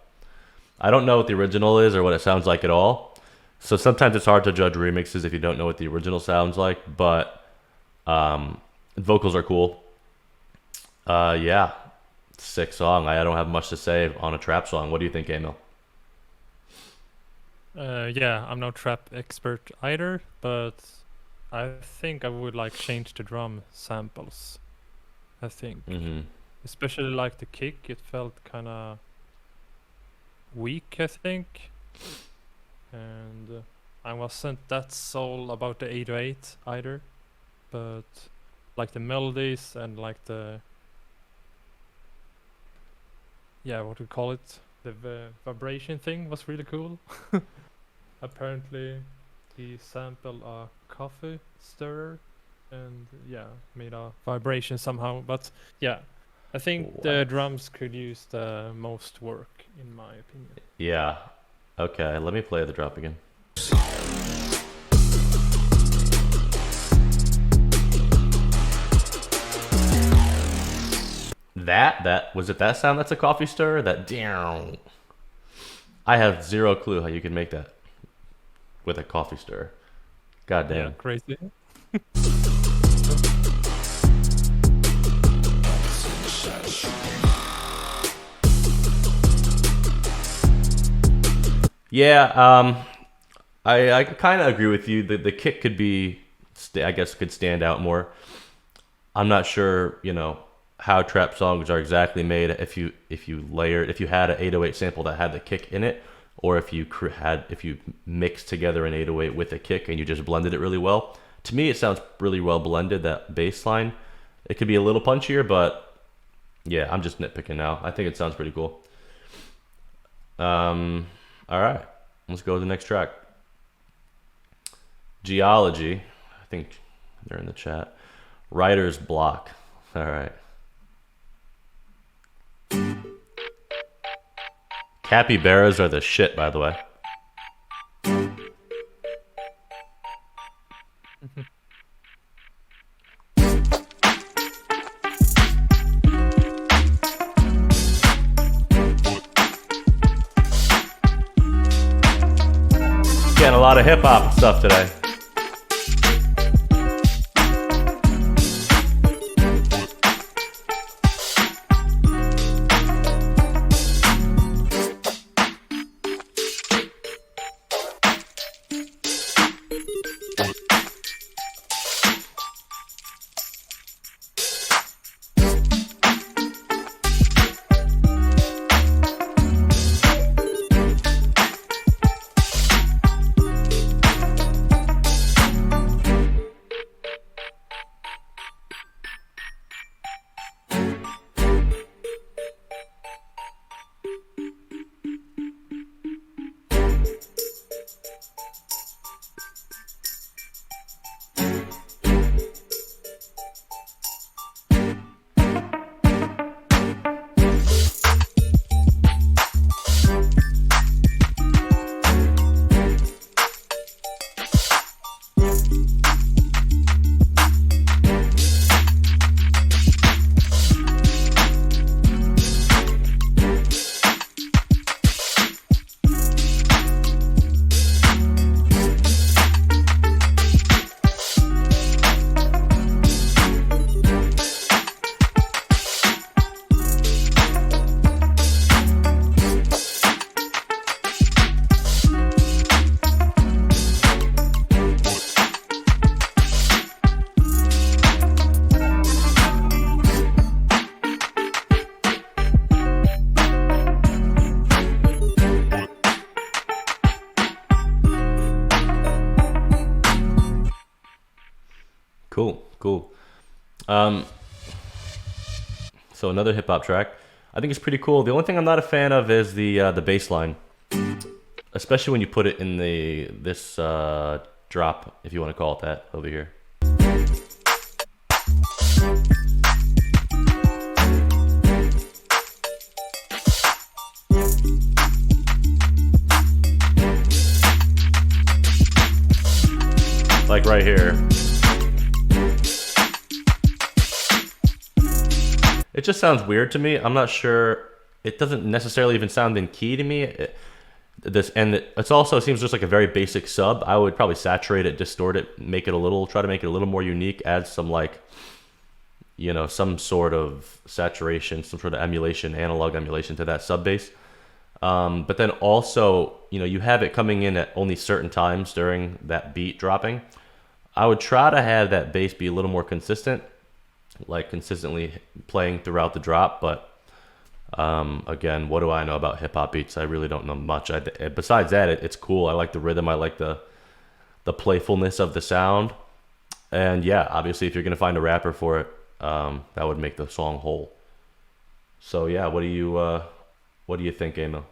I don't know what the original is or what it sounds like at all, so sometimes it's hard to judge remixes if you don't know what the original sounds like. But vocals are cool. Yeah, sick song. I don't have much to say on a trap song. What do you think, Emil? Yeah, I'm no trap expert either, but I think I would like change the drum samples. I think, especially like the kick, it felt kind of weak, I think, and I wasn't that sold about the 808 either, but like the melodies and like the what we call it, the vibration thing was really cool. Apparently he sampled a coffee stirrer and made a vibration somehow, but I think the drums could use the most work in my opinion. Yeah. Okay, let me play the drop again. That was it. That sound, that's a coffee stirrer. That down. I have zero clue how you can make that with a coffee stirrer. God damn. Yeah, crazy. Yeah, I kind of agree with you. The kick could be, I guess, could stand out more. I'm not sure, how trap songs are exactly made. If you had an 808 sample that had the kick in it, or if you mixed together an 808 with a kick and you just blended it really well. To me, it sounds really well blended. That bass line, it could be a little punchier, but yeah, I'm just nitpicking now. I think it sounds pretty cool. All right, let's go to the next track. Geology, I think they're in the chat. Writer's Block. All right. Capybaras are the shit, by the way. Getting a lot of hip-hop stuff today. Cool. So another hip hop track. I think it's pretty cool. The only thing I'm not a fan of is the bass line, especially when you put it in this drop, if you want to call it that, over here. like right here. It just sounds weird to me. I'm not sure. It doesn't necessarily even sound in key to me. It also seems just like a very basic sub. I would probably saturate it, distort it, try to make it a little more unique, add some like, you know, some sort of saturation, some sort of emulation, analog emulation to that sub bass. But then also, you know, you have it coming in at only certain times during that beat dropping. I would try to have that bass be a little more consistent, like consistently playing throughout the drop. But again, what do I know about hip hop beats? I really don't know much. Besides that, it's cool. I like the rhythm. I like the playfulness of the sound. And yeah, obviously, if you're gonna find a rapper for it, that would make the song whole. So yeah, what do you think, Emil?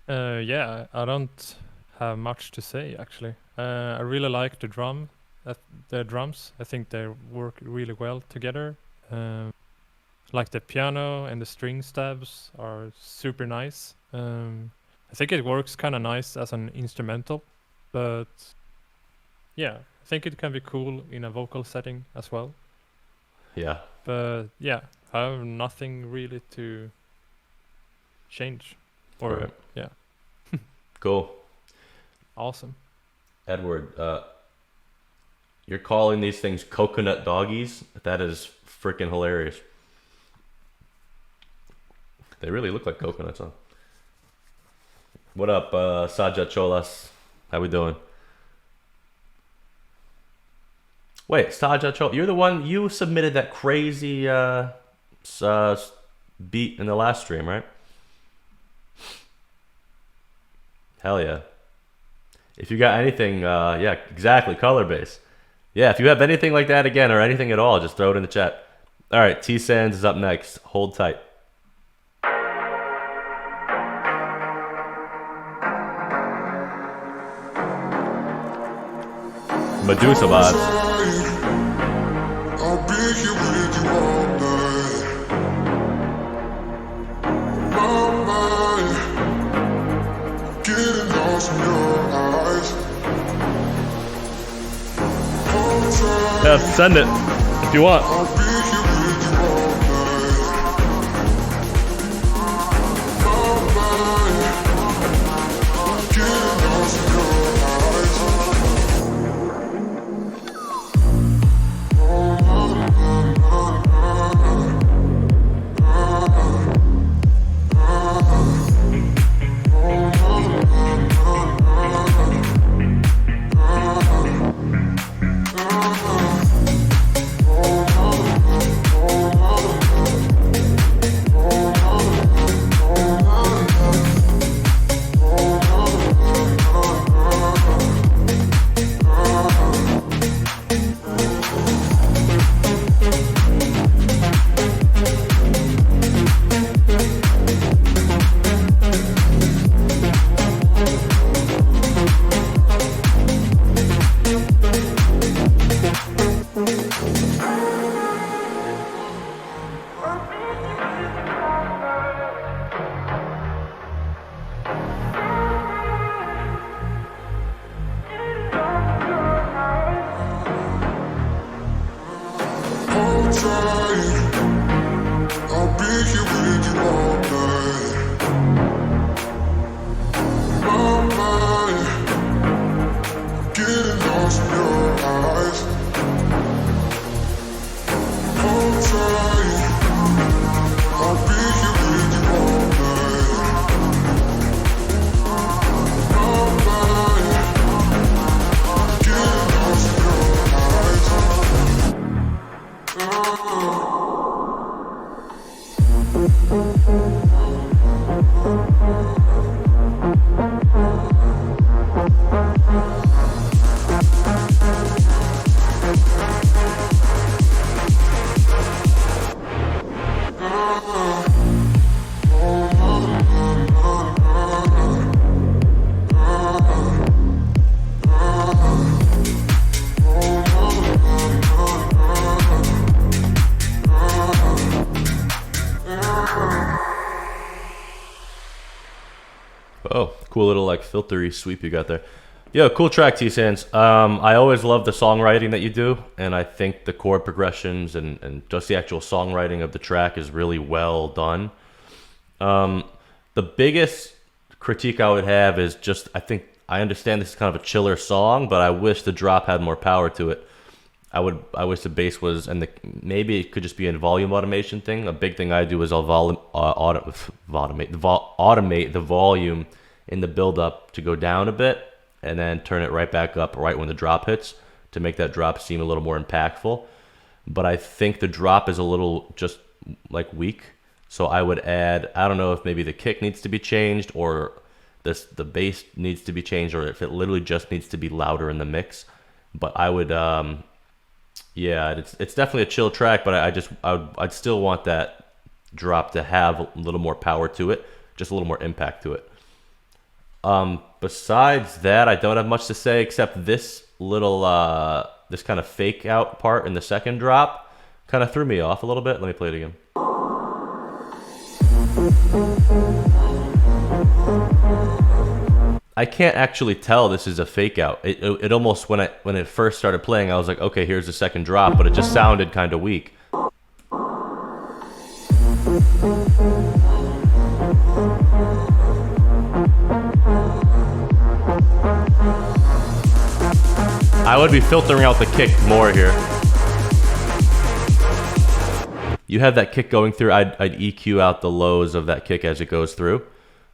Yeah, I don't have much to say actually. I really like the drums. I think they work really well together. Like the piano and the string stabs are super nice. I think it works kind of nice as an instrumental, but yeah, I think it can be cool in a vocal setting as well. Yeah. But yeah, I have nothing really to change. Or Right. yeah. Cool. Awesome. Edward, you're calling these things coconut doggies? That is freaking hilarious. They really look like coconuts, huh? What up, Saja Cholas? How we doing? Wait, Saja Cholas, you're the one, you submitted that crazy beat in the last stream, right? Hell yeah. If you got anything, yeah, exactly, color base. Yeah, if you have anything like that again or anything at all, just throw it in the chat. All right, T Sands is up next. Hold tight. Medusa vibes. I'll be here with you all night. My mind, getting lost in your eyes. Hold tight. Yeah, send it if you want. I'll be here with you all night. My mind, getting lost in your eyes. I'll be here with you all night. My mind, getting lost in your eyes. Hold tight, I'll be here with you all night. My mind, getting lost in your eyes. Oh, cool little like filtery sweep you got there. Yeah, cool track, T-Sans. I always love the songwriting that you do, and I think the chord progressions and just the actual songwriting of the track is really well done. The biggest critique I would have is just, I think, I understand this is kind of a chiller song, but I wish the drop had more power to it. I wish the bass was, and maybe it could just be a volume automation thing. A big thing I do is I'll automate the volume in the build up to go down a bit, and then turn it right back up right when the drop hits to make that drop seem a little more impactful. But I think the drop is a little just like weak. So I would add, I don't know if maybe the kick needs to be changed, or the bass needs to be changed, or if it literally just needs to be louder in the mix. But I would, yeah, it's definitely a chill track, but I'd still want that drop to have a little more power to it, just a little more impact to it. Besides that, I don't have much to say except this little, this kind of fake out part in the second drop kind of threw me off a little bit. Let me play it again. I can't actually tell this is a fake out. It almost, when it first started playing, I was like, okay, here's the second drop, but it just sounded kind of weak. I would be filtering out the kick more here. You have that kick going through, I'd EQ out the lows of that kick as it goes through.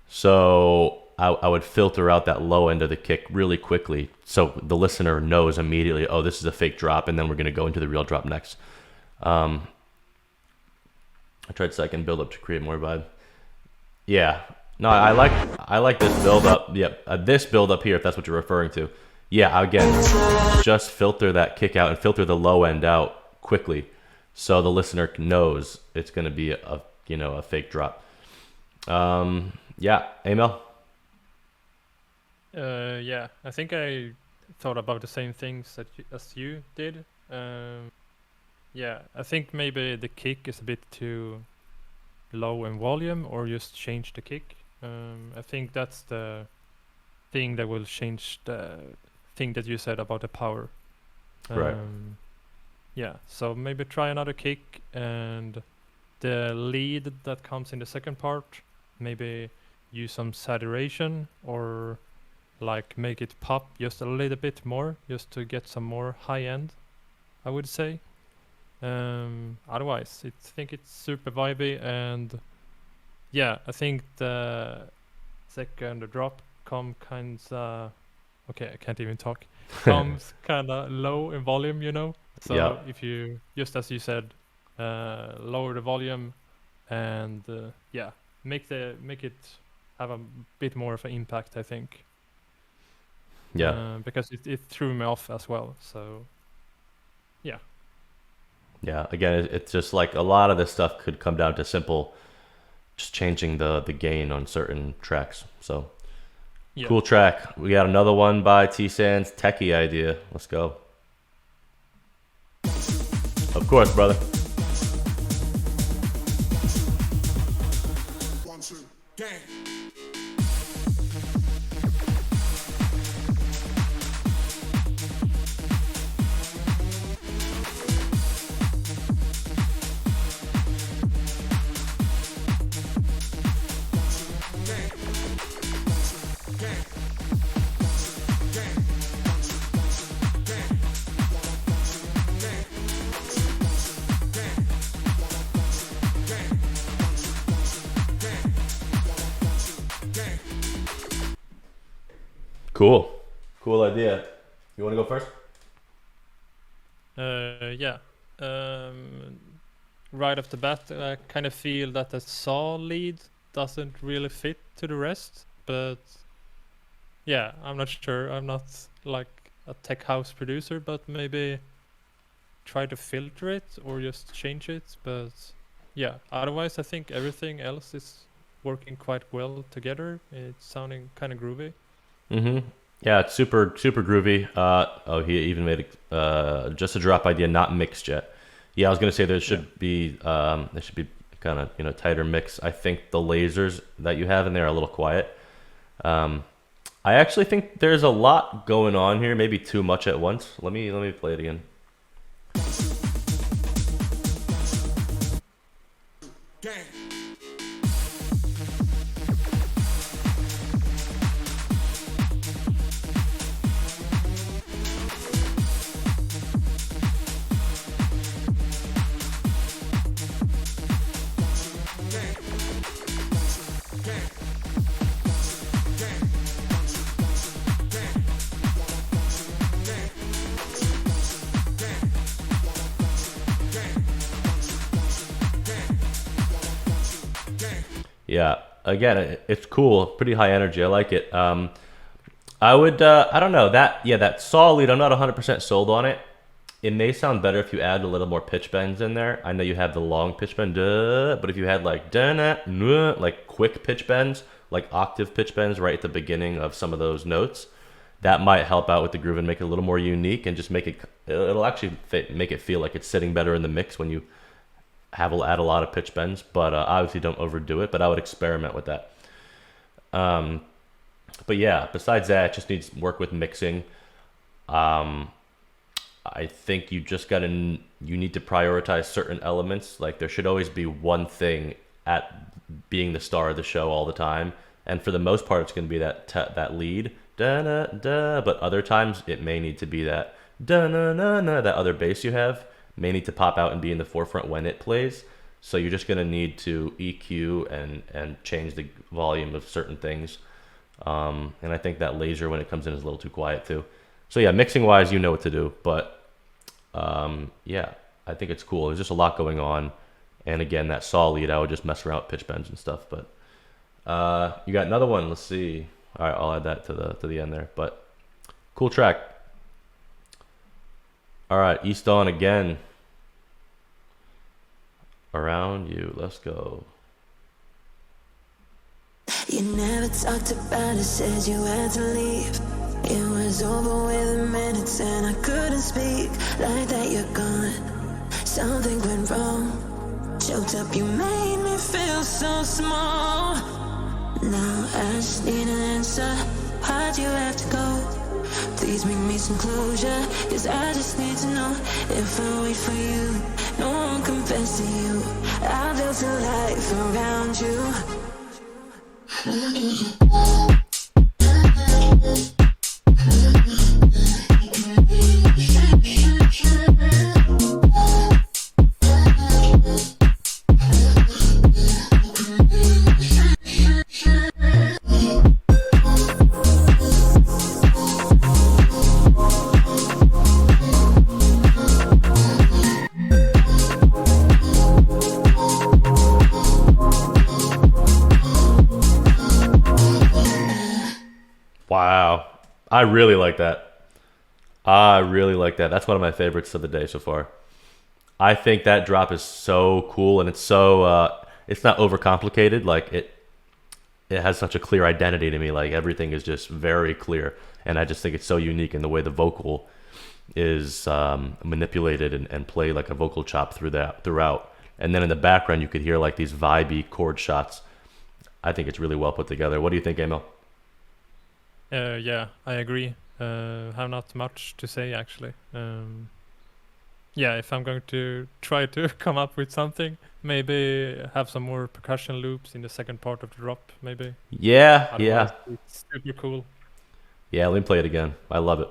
So I would filter out that low end of the kick really quickly, so the listener knows immediately, oh, this is a fake drop, and then we're going to go into the real drop next. I tried second build up to create more vibe. Yeah, no, I like this build up. Yep, this build up here, if that's what you're referring to. Yeah, again, just filter that kick out and filter the low end out quickly, so the listener knows it's going to be a fake drop. Yeah, Emil. Yeah, I think I thought about the same things as you did. Yeah, I think maybe the kick is a bit too low in volume, or just change the kick. I think that's the thing that will change the thing that you said about the power. Right. Yeah, so maybe try another kick, and the lead that comes in the second part, maybe use some saturation, or like make it pop just a little bit more, just to get some more high end, I would say. Otherwise, I think it's super vibey, and yeah, I think the second drop comes kinda, okay, I can't even talk, comes kinda low in volume, you know. So yeah. If you, just as you said, lower the volume, and yeah, make it have a bit more of an impact, I think. Yeah. Because it threw me off as well. So yeah. Yeah, again, it's just like a lot of this stuff could come down to simple, just changing the gain on certain tracks. So yeah. Cool track. We got another one by T-Sans, Taki Idea. Let's go. Of course, brother. One, two, gang. Cool idea. You want to go first? Yeah. Right off the bat, I kind of feel that the saw lead doesn't really fit to the rest, but yeah, I'm not sure. I'm not like a tech house producer, but maybe try to filter it or just change it. But yeah, otherwise I think everything else is working quite well together. It's sounding kind of groovy. Mm-hmm. Yeah, it's super groovy. Oh, he even made just a drop idea, not mixed yet. Yeah, I was gonna say there should be kind of tighter mix. I think the lasers that you have in there are a little quiet. I actually think there's a lot going on here, maybe too much at once. Let me play it again. Yeah, again, it's cool, pretty high energy. I like it. I would, I don't know, that saw lead, I'm not 100% sold on it. It may sound better if you add a little more pitch bends in there. I know you have the long pitch bend, but if you had like like quick pitch bends, like octave pitch bends right at the beginning of some of those notes, that might help out with the groove and make it a little more unique and just make it, it'll actually make it feel like it's sitting better in the mix when you add a lot of pitch bends, but obviously don't overdo it, but I would experiment with that. But yeah, besides that, it just needs work with mixing. I think you need to prioritize certain elements. Like there should always be one thing at being the star of the show all the time. And for the most part, it's going to be that lead, da-da-da, but other times it may need to be that da-na-na-na, that other bass you have may need to pop out and be in the forefront when it plays. So you're just going to need to EQ and change the volume of certain things. And I think that laser when it comes in is a little too quiet too. So yeah, mixing wise, you know what to do. But yeah, I think it's cool. There's just a lot going on. And again, that saw lead, I would just mess around with pitch bends and stuff. But you got another one. Let's see. All right, I'll add that to the end there. But cool track. All right, East Dawn again. Around you, let's go. You never talked about it, said you had to leave. It was over within minutes and I couldn't speak. Like that you're gone, something went wrong. Choked up, you made me feel so small. Now I just need an answer, why'd you have to go? Please bring me some closure, cause I just need to know. If I wait for you, no one compares to you. I built a life around you. Wow. I really like that. I really like that. That's one of my favorites of the day so far. I think that drop is so cool, and it's so it's not overcomplicated. Like it has such a clear identity to me. Like everything is just very clear, and I just think it's so unique in the way the vocal is manipulated and play like a vocal chop throughout. And then in the background, you could hear like these vibey chord shots. I think it's really well put together. What do you think, Emil? Yeah, I agree. Have not much to say actually. Yeah, if I'm going to try to come up with something, maybe have some more percussion loops in the second part of the drop, maybe. Yeah, Otherwise, yeah. It's super cool. Yeah, let me play it again. I love it.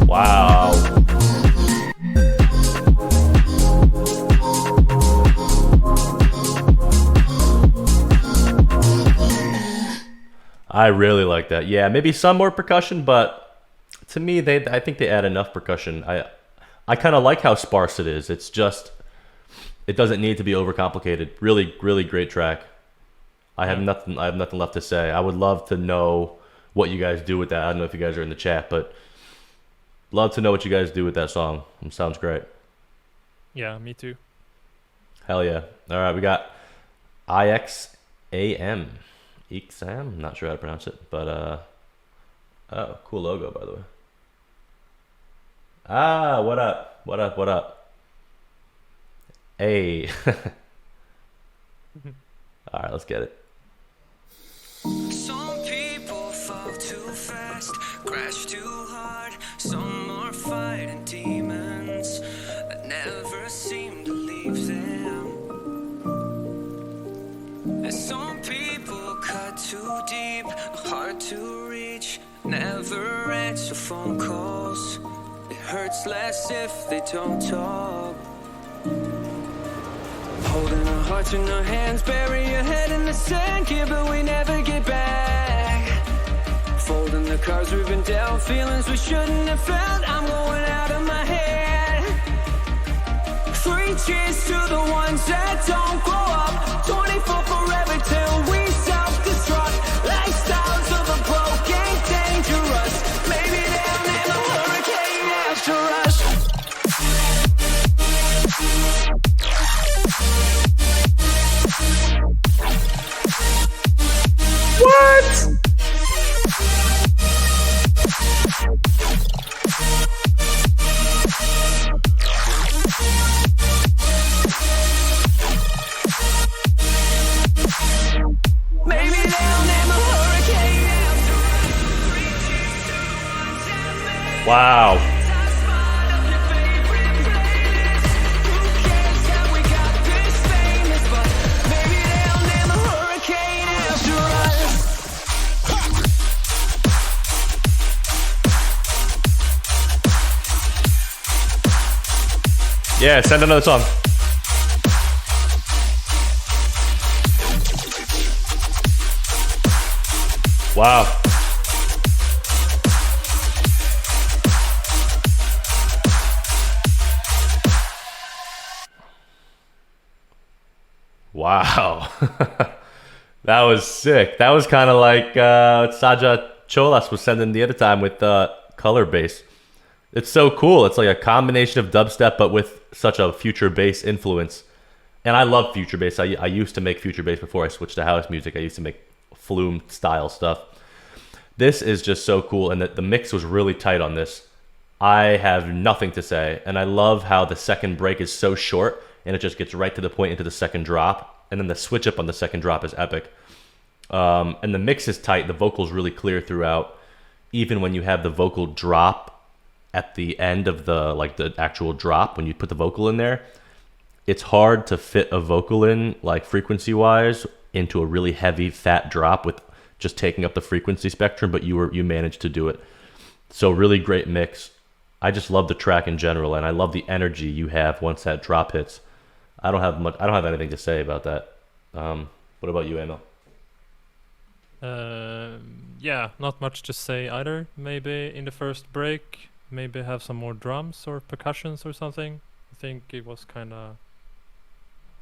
Wow. I really like that. Yeah, maybe some more percussion, but to me, I think they add enough percussion. I kind of like how sparse it is. It's just, it doesn't need to be overcomplicated. Really, really great track. I have nothing left to say. I would love to know what you guys do with that. I don't know if you guys are in the chat, but love to know what you guys do with that song. It sounds great. Yeah, me too. Hell yeah. All right, we got IXAM. Exam? Not sure how to pronounce it, but oh, cool logo, by the way. Ah, what up? What up? What up? Hey. All right, let's get it. Some people fall too fast, crash too hard. Some are fighting demons that never seem to leave them. And some people cut too deep, hard to reach, never answer phone calls. It hurts less if they don't talk. Holding our hearts in our hands, bury your head in the sand, yeah, but we never get back. Folding the cards we've been dealt, feelings we shouldn't have felt. I'm going out of my head. 3 cheers to the ones that don't grow up. 24 forever till we self-destruct. Lifestyles of the broken, dangerous. Maybe they'll name a hurricane after us. What? Maybe they'll name a hurricane after us. Wow. Yeah, send another song. Wow. Wow. That was sick. That was kind of like Saja Cholas was sending the other time with color bass. It's so cool. It's like a combination of dubstep, but with such a future bass influence. And I love future bass. I used to make future bass before I switched to house music. I used to make flume style stuff. This is just so cool, and the mix was really tight on this. I have nothing to say, and I love how the second break is so short, and it just gets right to the point into the second drop, and then the switch up on the second drop is epic. And the mix is tight. The vocal's really clear throughout, even when you have the vocal drop at the end of the actual drop. When you put the vocal in there, it's hard to fit a vocal in, like frequency wise, into a really heavy fat drop with just taking up the frequency spectrum, but you managed to do it. So really great mix. I just love the track in general, and I love the energy you have once that drop hits. I don't have anything to say about that. What about you, Emil? Yeah, not much to say either. Maybe in the first break, maybe have some more drums or percussions or something. I think it was kind of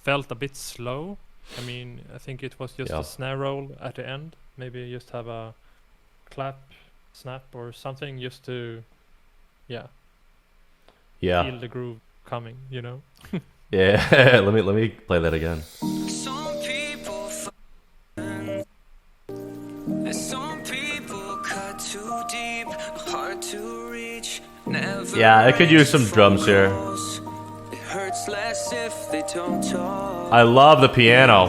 felt a bit slow. I mean, I think it was just a snare roll at the end. Maybe just have a clap, snap or something just to, feel the groove coming, you know? Yeah, let me play that again. Some people some people cut too deep, hard to reach. Yeah, I could use some drums here. It hurts less if they don't talk. I love the piano.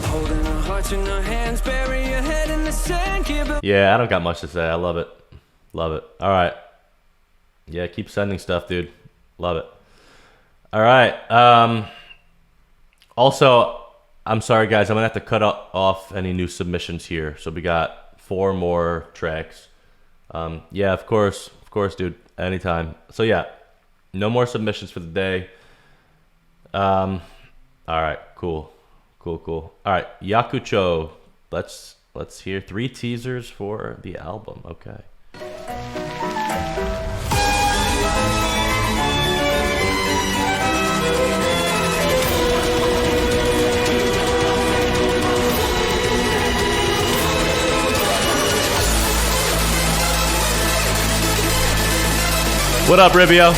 Holding our hearts in our hands, bury your head in the sand. Yeah, I don't got much to say. I love it. Love it. All right. Yeah, keep sending stuff, dude. Love it. All right. Also, I'm sorry, guys. I'm going to have to cut off any new submissions here. So we got 4 more tracks. Yeah, of course, dude. Anytime. So yeah, no more submissions for the day. All right, cool. All right, Yakucho. Let's hear 3 teasers for the album. Okay. What up, Ribio?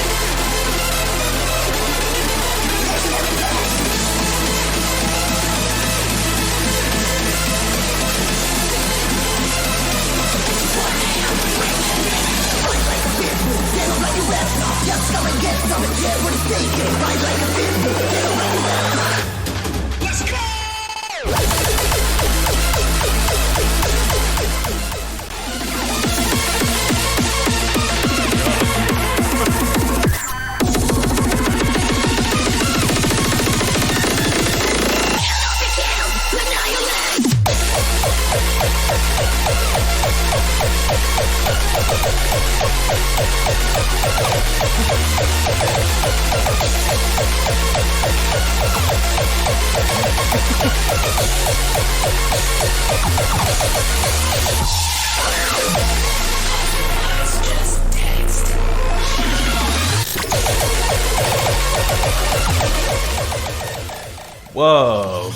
Whoa.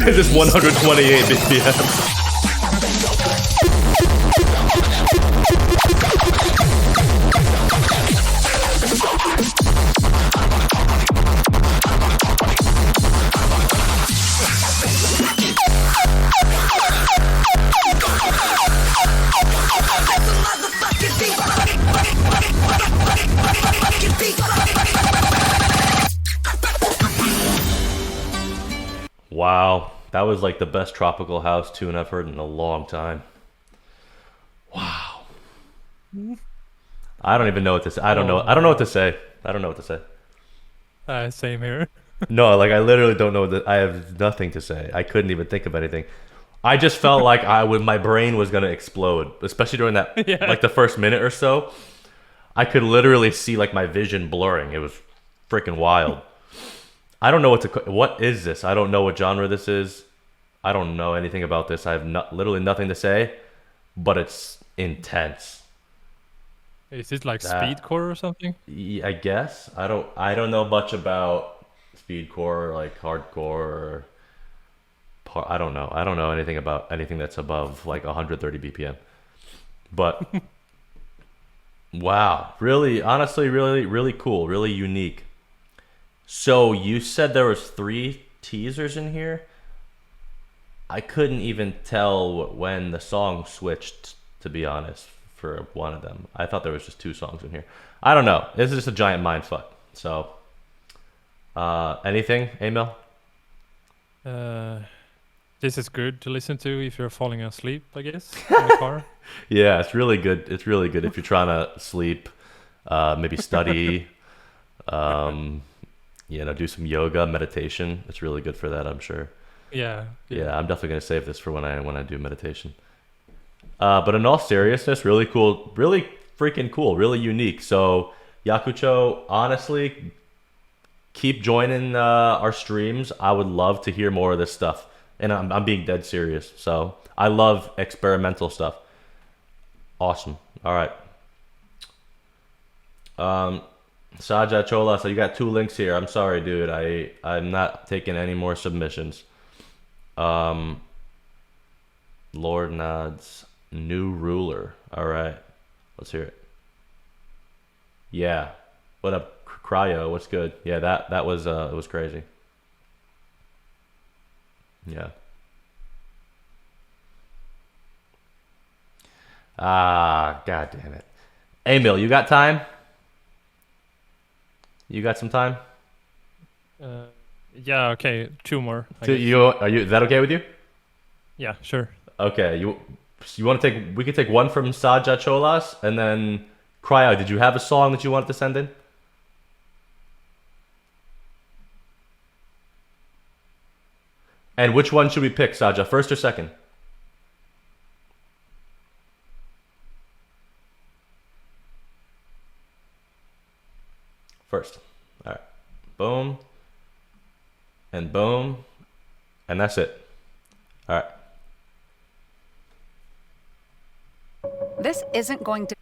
This is 128 BPM. Wow, that was like the best tropical house tune I've heard in a long time. Wow. I don't even know what to say. I don't know what to say. I don't know what to say. Same here. No, like I literally don't know I have nothing to say. I couldn't even think of anything. I just felt like my brain was gonna explode, especially during that like the first minute or so. I could literally see like my vision blurring. It was freaking wild. I don't know what is this? I don't know what genre this is. I don't know anything about this. I have literally nothing to say, but it's intense. Is it like speedcore or something? I guess. I don't know much about speedcore or like hardcore. I don't know. I don't know anything about anything that's above like 130 BPM. But wow, really, honestly, really, really cool, really unique. So you said there was 3 teasers in here. I couldn't even tell when the song switched, to be honest, for one of them. I thought there was just 2 songs in here. I don't know. This is just a giant mindfuck. So, anything, Emil? This is good to listen to if you're falling asleep, I guess, in the car. Yeah, it's really good. It's really good if you're trying to sleep, maybe study, do some yoga, meditation. It's really good for that, I'm sure. Yeah. Yeah, I'm definitely gonna save this for when I do meditation. But in all seriousness, really cool, really freaking cool, really unique. So Yakucho, honestly, keep joining our streams. I would love to hear more of this stuff, and I'm being dead serious. So I love experimental stuff. Awesome. All right. Saja Chola, so you got 2 links here. I'm sorry, dude. I'm not taking any more submissions. Lord Nods, new ruler. All right, let's hear it. Yeah, what up, Cryo? What's good? Yeah, that was it was crazy. Yeah. God damn it. Emil, you got time? You got some time? Yeah, okay, 2 more. Is that okay with you? Yeah, sure. Okay, you want to take? We could take one from Saja Cholas, and then Cryo. Did you have a song that you wanted to send in? And which one should we pick, Saja? First or second? First. All right. Boom. And boom. And that's it. All right. This isn't going to...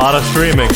lot of streaming.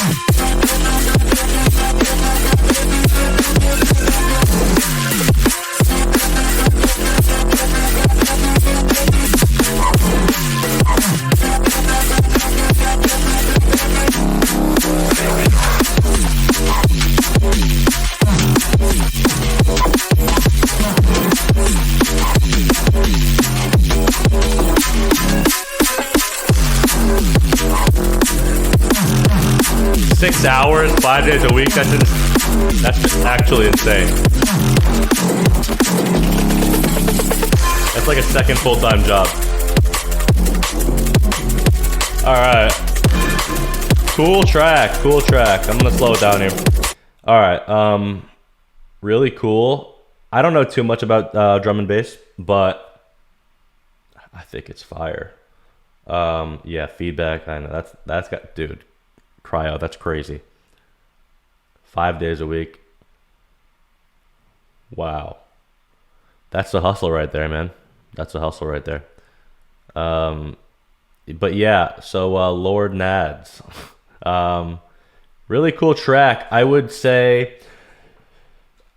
Six hours, 5 days a week. That's just actually insane. That's like a second full-time job. All right. Cool track. I'm gonna slow it down here. All right. Really cool. I don't know too much about drum and bass, but I think it's fire. Yeah, feedback. I know that's got, dude. Cryo, that's crazy. 5 days a week. Wow. That's the hustle right there, man. That's the hustle right there. But yeah, so Lord Nads. Really cool track. I would say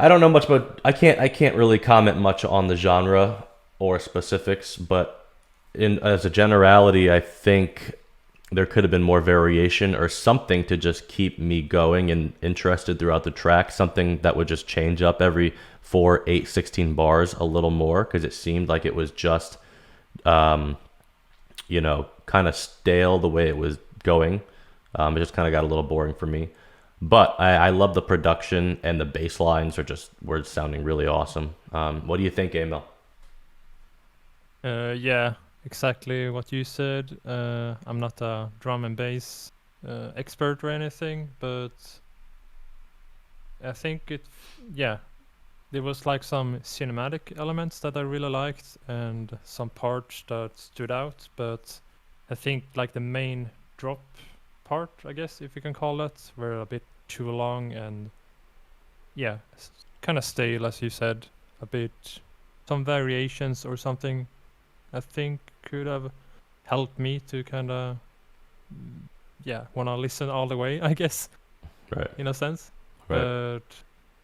I don't know much about I can't really comment much on the genre or specifics, but as a generality, I think there could have been more variation or something to just keep me going and interested throughout the track. Something that would just change up every 4, 8, 16 bars a little more, because it seemed like it was just, you know, kind of stale the way it was going. It just kind of got a little boring for me. But I love the production, and the bass lines were sounding really awesome. What do you think, Emil? Yeah. Exactly what you said. I'm not a drum and bass expert or anything, but I think there was like some cinematic elements that I really liked and some parts that stood out, but I think like the main drop part, I guess if you can call that, were a bit too long and kind of stale, as you said, a bit, some variations or something I think could have helped me to kind of, want to listen all the way, I guess. Right. In a sense. Right. But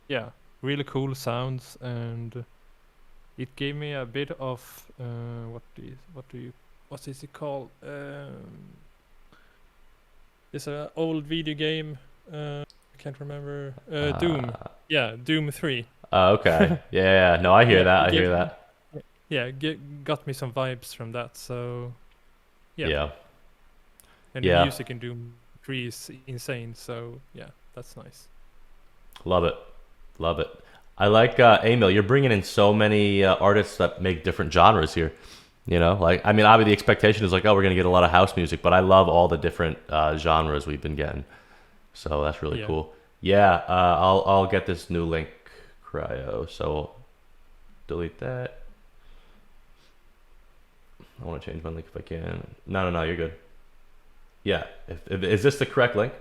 yeah, really cool sounds, and it gave me a bit of what is it called? It's an old video game. I can't remember. Doom. Yeah, Doom 3. Okay. Yeah. No, I hear that. I hear that. Yeah, got me some vibes from that. So, yeah. And Yeah. the music in Doom 3 is insane. So, yeah, that's nice. Love it. I like Emil. You're bringing in so many artists that make different genres here. You know, like, I mean, obviously the expectation is like, oh, we're gonna get a lot of house music, but I love all the different genres we've been getting. So that's really cool. Yeah, I'll get this new link, Cryo. So delete that. I want to change my link if I can. No, you're good. Yeah, if is this the correct link?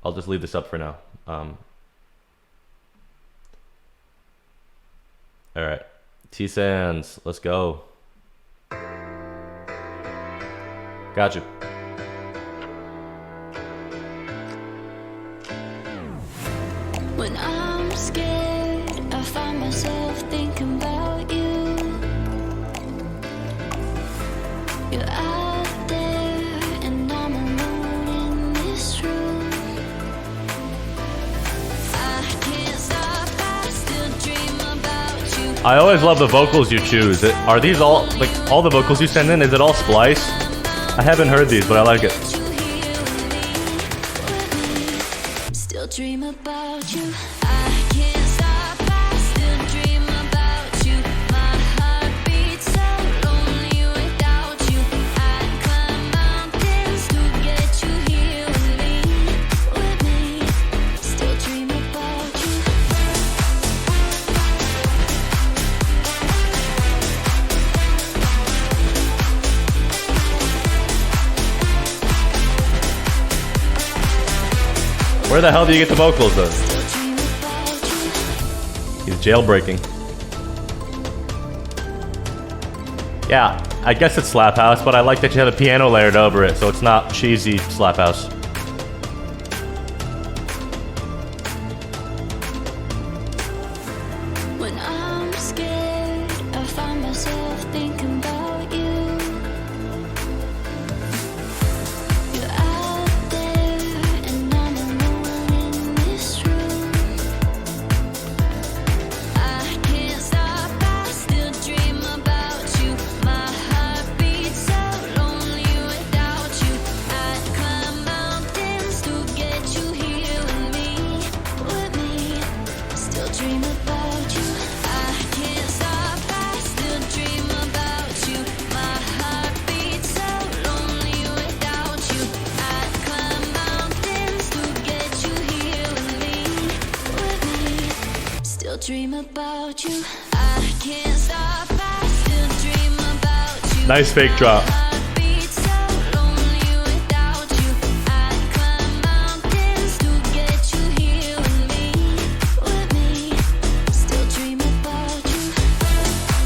I'll just leave this up for now. All right, T-Sands, let's go. Got you. When I'm scared, I find myself thinking about you. You're out there and I'm alone in this room. I can't stop, I still dream about you. I always love the vocals you choose. Are these all, like, all the vocals you send in, is it all spliced? I haven't heard these, but I like it. Still dream about you. I can't stop, I still dream about you. My heart beats so lonely without you. I'd climb mountains to get you here with me. Still dream about you. Where the hell do you get the vocals, though? He's jailbreaking. Yeah, I guess it's slap house, but I like that you have a piano layered over it, so it's not cheesy slap house. you. I can't stop, I still dream about you. Nice fake drop. My heart beats so lonely without you. I'd climb mountains to get you here with me. Still dream about you. Still dream about you.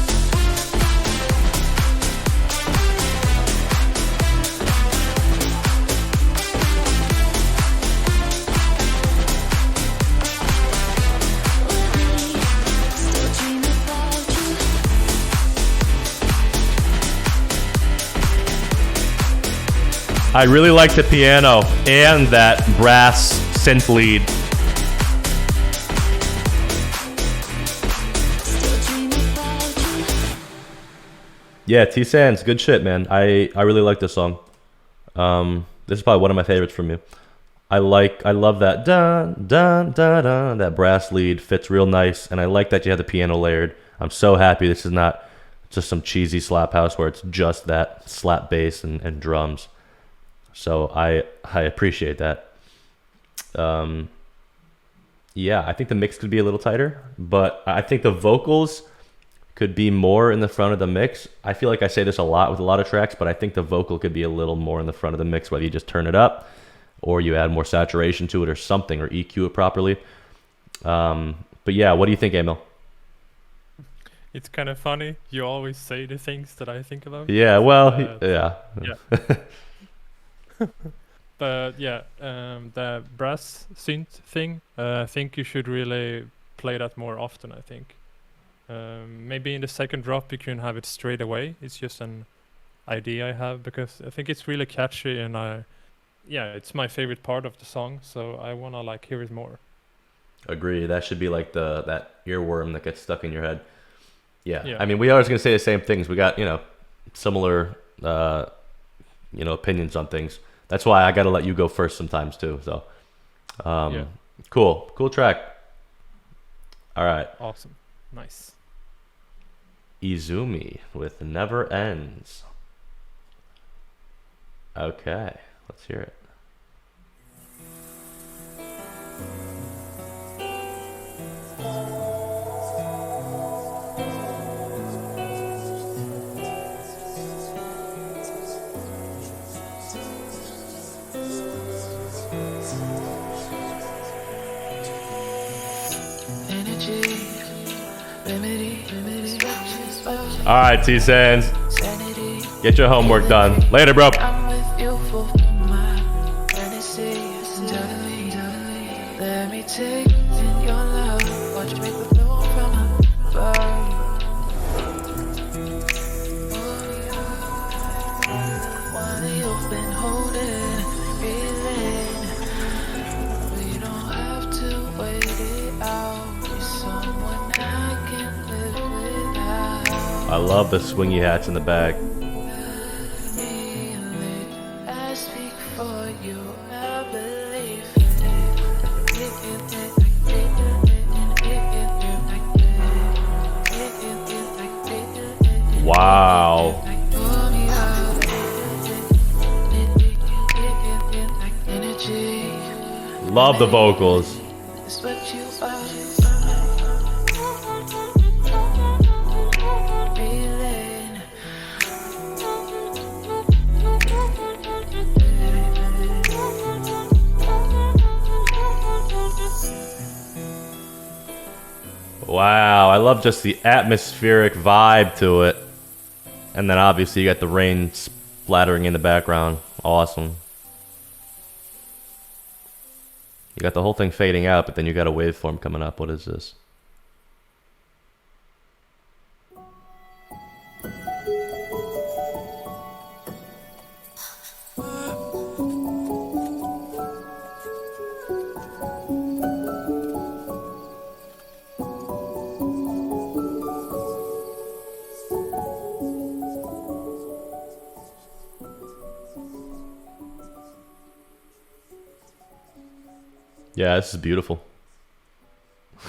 I really like the piano and that brass synth lead. Still dream about you. Yeah, T Sands, good shit, man. I really like this song. This is probably one of my favorites from you. I love that dun dun dun dun. That brass lead fits real nice, and I like that you have the piano layered. I'm so happy this is not just some cheesy slap house where it's just that slap bass and drums. So I appreciate that. Yeah, I think the mix could be a little tighter, but I think the vocals could be more in the front of the mix. I feel like I say this a lot with a lot of tracks, but I think the vocal could be a little more in the front of the mix, whether you just turn it up or you add more saturation to it or something, or EQ it properly. But yeah, what do you think, Emil? It's kind of funny. You always say the things that I think about. Yeah, well, Yeah. yeah. But yeah, the brass synth thing, I think you should really play that more often, I think. Maybe in the second drop you can have it straight away. It's just an idea I have, because I think it's really catchy, and it's my favorite part of the song, so I want to like hear it more. Agree. That should be like that earworm that gets stuck in your head. Yeah. Yeah. I mean, we always going to say the same things. We got, similar, opinions on things. That's why I got to let you go first sometimes too. So, Yeah. Cool track. All right. Awesome. Nice. Izumi with Never Ends. Okay. Let's hear it. All right, T-Sands. Get your homework done. Later, bro. I'm with you for my fantasy. Let me take in your love. Watch me flow from above. While you've been holding, feeling, we don't have to wait it out. You're someone I can live without. I love the swingy hats in the back. I speak for you, I believe Wow. Love the vocals. It's what you are. Feeling. Wow, I love just the atmospheric vibe to it. And then obviously you got the rain splattering in the background. Awesome. You got the whole thing fading out, but then you got a waveform coming up. What is this? Yeah, this is beautiful.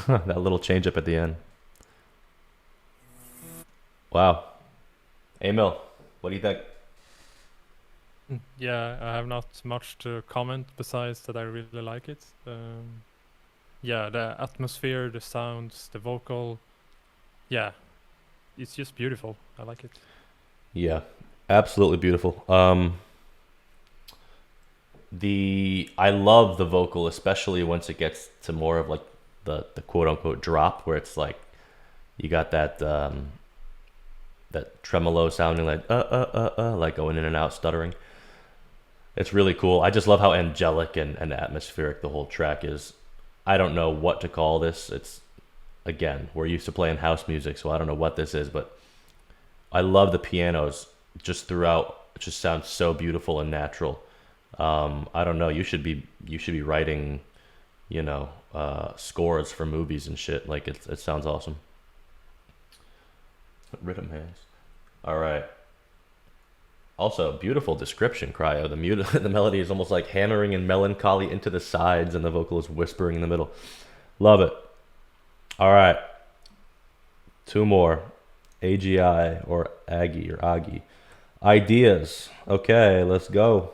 That little change up at the end. Wow. Emil, what do you think? Yeah, I have not much to comment besides that I really like it. Yeah, the atmosphere, the sounds, the vocal, yeah, it's just beautiful. I like it. Yeah, absolutely beautiful. I love the vocal, especially once it gets to more of like the quote unquote drop, where it's like you got that that tremolo sounding like like going in and out, stuttering. It's really cool. I just love how angelic and atmospheric the whole track is. I don't know what to call this. It's, again, we're used to playing house music, so I don't know what this is, but I love the pianos just throughout. It just sounds so beautiful and natural. I don't know. You should be writing, you know, scores for movies and shit. Like it sounds awesome. Rhythm hands. All right. Also, beautiful description, Cryo. The melody is almost like hammering and melancholy into the sides, and the vocal is whispering in the middle. Love it. All right. Two more. AGI or Aggie or Agi. Ideas. Okay, let's go.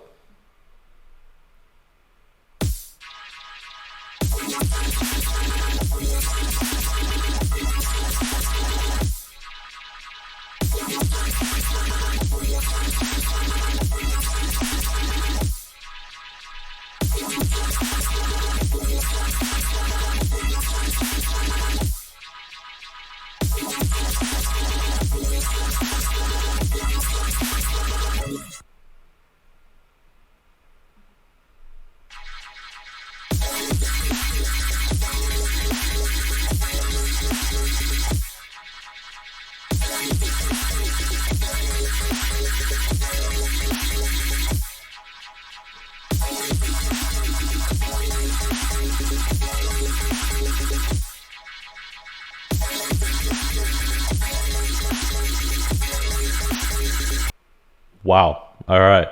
Wow. All right.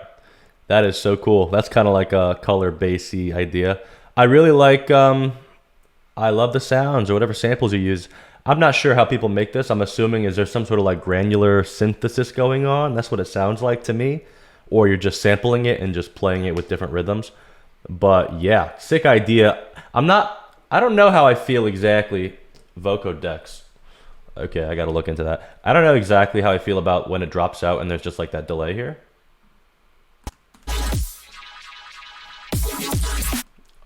That is so cool. That's kind of like a color bassy idea. I really like, I love the sounds or whatever samples you use. I'm not sure how people make this. I'm assuming is there some sort of like granular synthesis going on? That's what it sounds like to me. Or you're just sampling it and just playing it with different rhythms. But yeah, sick idea. I don't know how I feel exactly. Vocodex. Okay, I got to look into that. I don't know exactly how I feel about when it drops out and there's just like that delay here.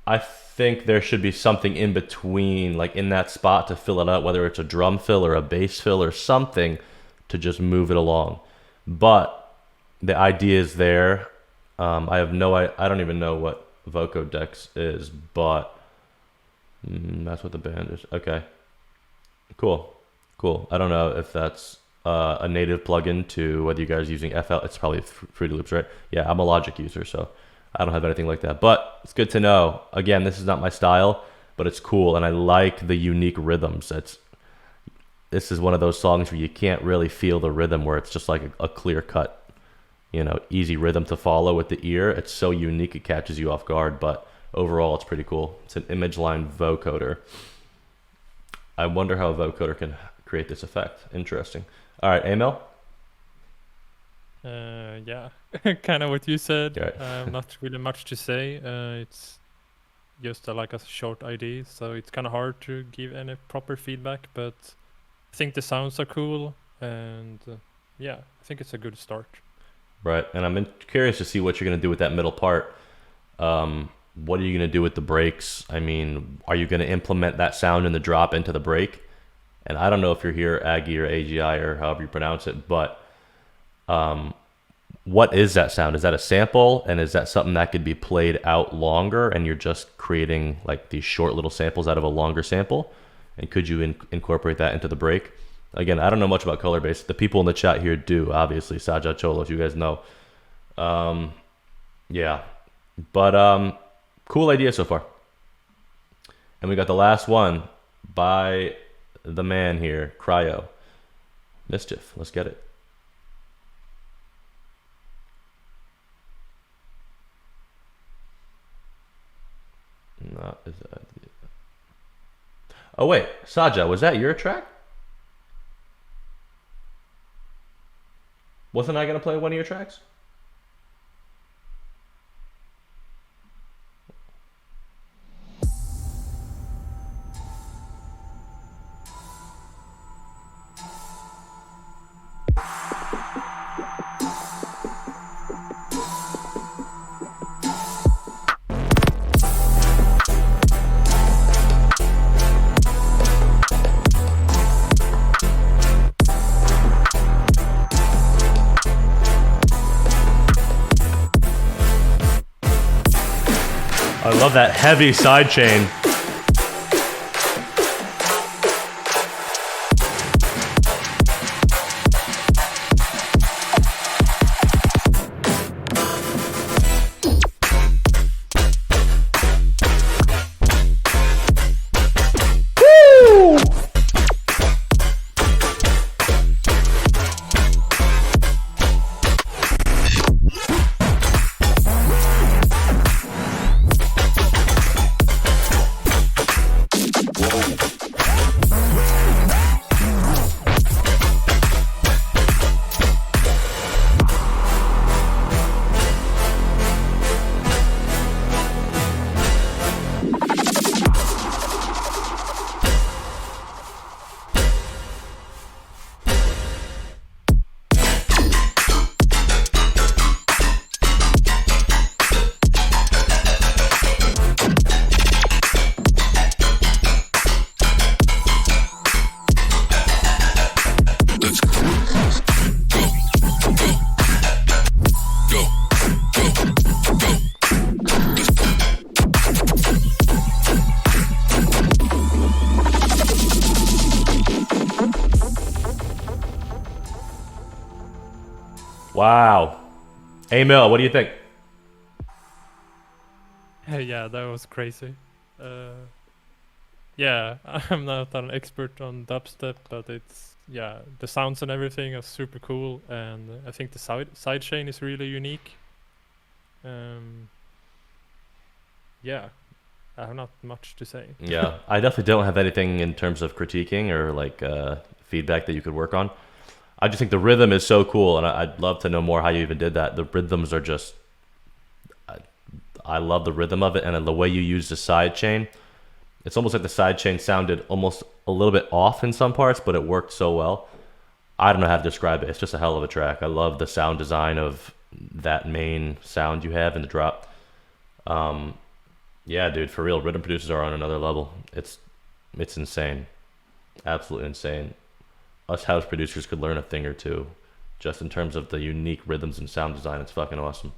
I think there should be something in between, like in that spot to fill it out, whether it's a drum fill or a bass fill or something to just move it along. But the idea is there. I don't even know what Vocodex is, but that's what the band is. Okay, cool. I don't know if that's a native plugin to whether you guys are using FL. It's probably Fruity Loops, right? Yeah, I'm a Logic user, so I don't have anything like that. But it's good to know. Again, this is not my style, but it's cool, and I like the unique rhythms. This is one of those songs where you can't really feel the rhythm, where it's just like a clear cut, you know, easy rhythm to follow with the ear. It's so unique it catches you off guard, but overall it's pretty cool. It's an image line vocoder. I wonder how a vocoder can create this effect. Interesting. All right, Emil? Yeah, kind of what you said. Right. Not really much to say. It's just like a short ID, so it's kind of hard to give any proper feedback, but I think the sounds are cool, and yeah, I think it's a good start. Right, and I'm curious to see what you're going to do with that middle part. What are you going to do with the breaks? I mean, are you going to implement that sound in the drop into the break? And I don't know if you're here, Aggie or AGI or however you pronounce it, but what is that sound? Is that a sample? And is that something that could be played out longer and you're just creating like these short little samples out of a longer sample? And could you incorporate that into the break? Again, I don't know much about color bass. The people in the chat here do, obviously. Saja Cholos, you guys know. Yeah. But cool idea so far. And we got the last one by the man here, Cryo. Mischief. Let's get it. Not is that. Oh wait, Saja, was that your track? Wasn't I gonna play one of your tracks? love that heavy side chain. Wow. Emil, what do you think? Yeah, that was crazy. Yeah, I'm not an expert on dubstep, but it's the sounds and everything are super cool, and I think the sidechain is really unique. Yeah, I have not much to say. Yeah, I definitely don't have anything in terms of critiquing or like feedback that you could work on. I just think the rhythm is so cool, and I'd love to know more how you even did that. The rhythms are just, I love the rhythm of it, and the way you use the side chain. It's almost like the side chain sounded almost a little bit off in some parts, but it worked so well. I don't know how to describe it. It's just a hell of a track. I love the sound design of that main sound you have in the drop. Yeah, dude, for real, rhythm producers are on another level. It's insane, absolutely insane. Us house producers could learn a thing or two, just in terms of the unique rhythms and sound design. It's fucking awesome.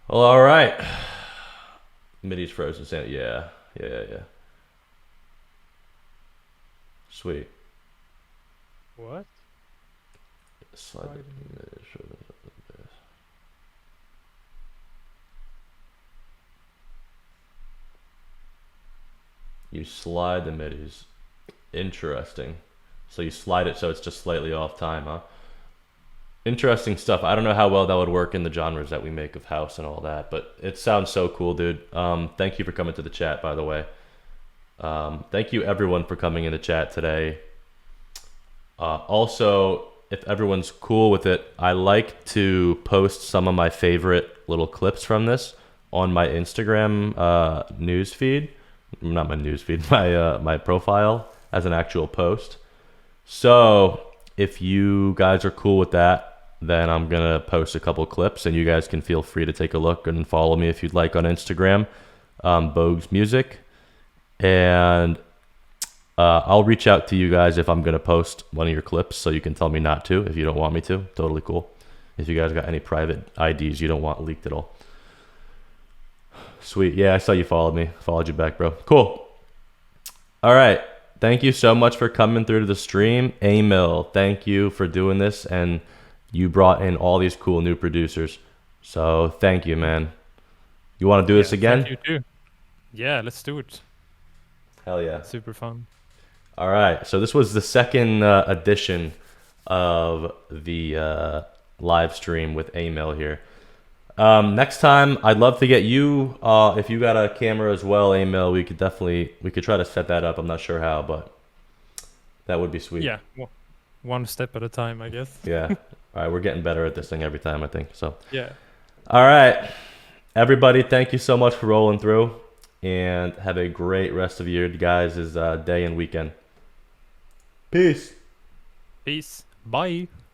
Well, all right. MIDI's frozen sound. Yeah. Sweet. What? Slide it. You slide the midis. Interesting. So you slide it so it's just slightly off time, huh? Interesting stuff. I don't know how well that would work in the genres that we make of house and all that, but it sounds so cool, dude. Thank you for coming to the chat, by the way. Thank you everyone for coming in the chat today. Also, if everyone's cool with it, I like to post some of my favorite little clips from this on my Instagram news feed. Not my news feed, my profile as an actual post. So if you guys are cool with that, then I'm gonna post a couple clips, and you guys can feel free to take a look and follow me if you'd like on Instagram, Boges Music, and I'll reach out to you guys if I'm gonna post one of your clips, so you can tell me not to if you don't want me to. Totally cool. If you guys got any private IDs you don't want leaked at all. Sweet. Yeah, I saw you followed me. Followed you back, bro. Cool. All right. Thank you so much for coming through to the stream. Emil, thank you for doing this, and you brought in all these cool new producers. So thank you, man. You want to do this again? Thank you too. Yeah, let's do it. Hell yeah. Super fun. All right. So this was the second edition of the live stream with Emil here. Next time, I'd love to get you, if you got a camera as well, Emil, we could try to set that up. I'm not sure how, but that would be sweet. Yeah, one step at a time, I guess. Yeah. All right, we're getting better at this thing every time, I think. So. Yeah. All right, everybody, thank you so much for rolling through, and have a great rest of your guys' day and weekend. Peace. Peace. Bye.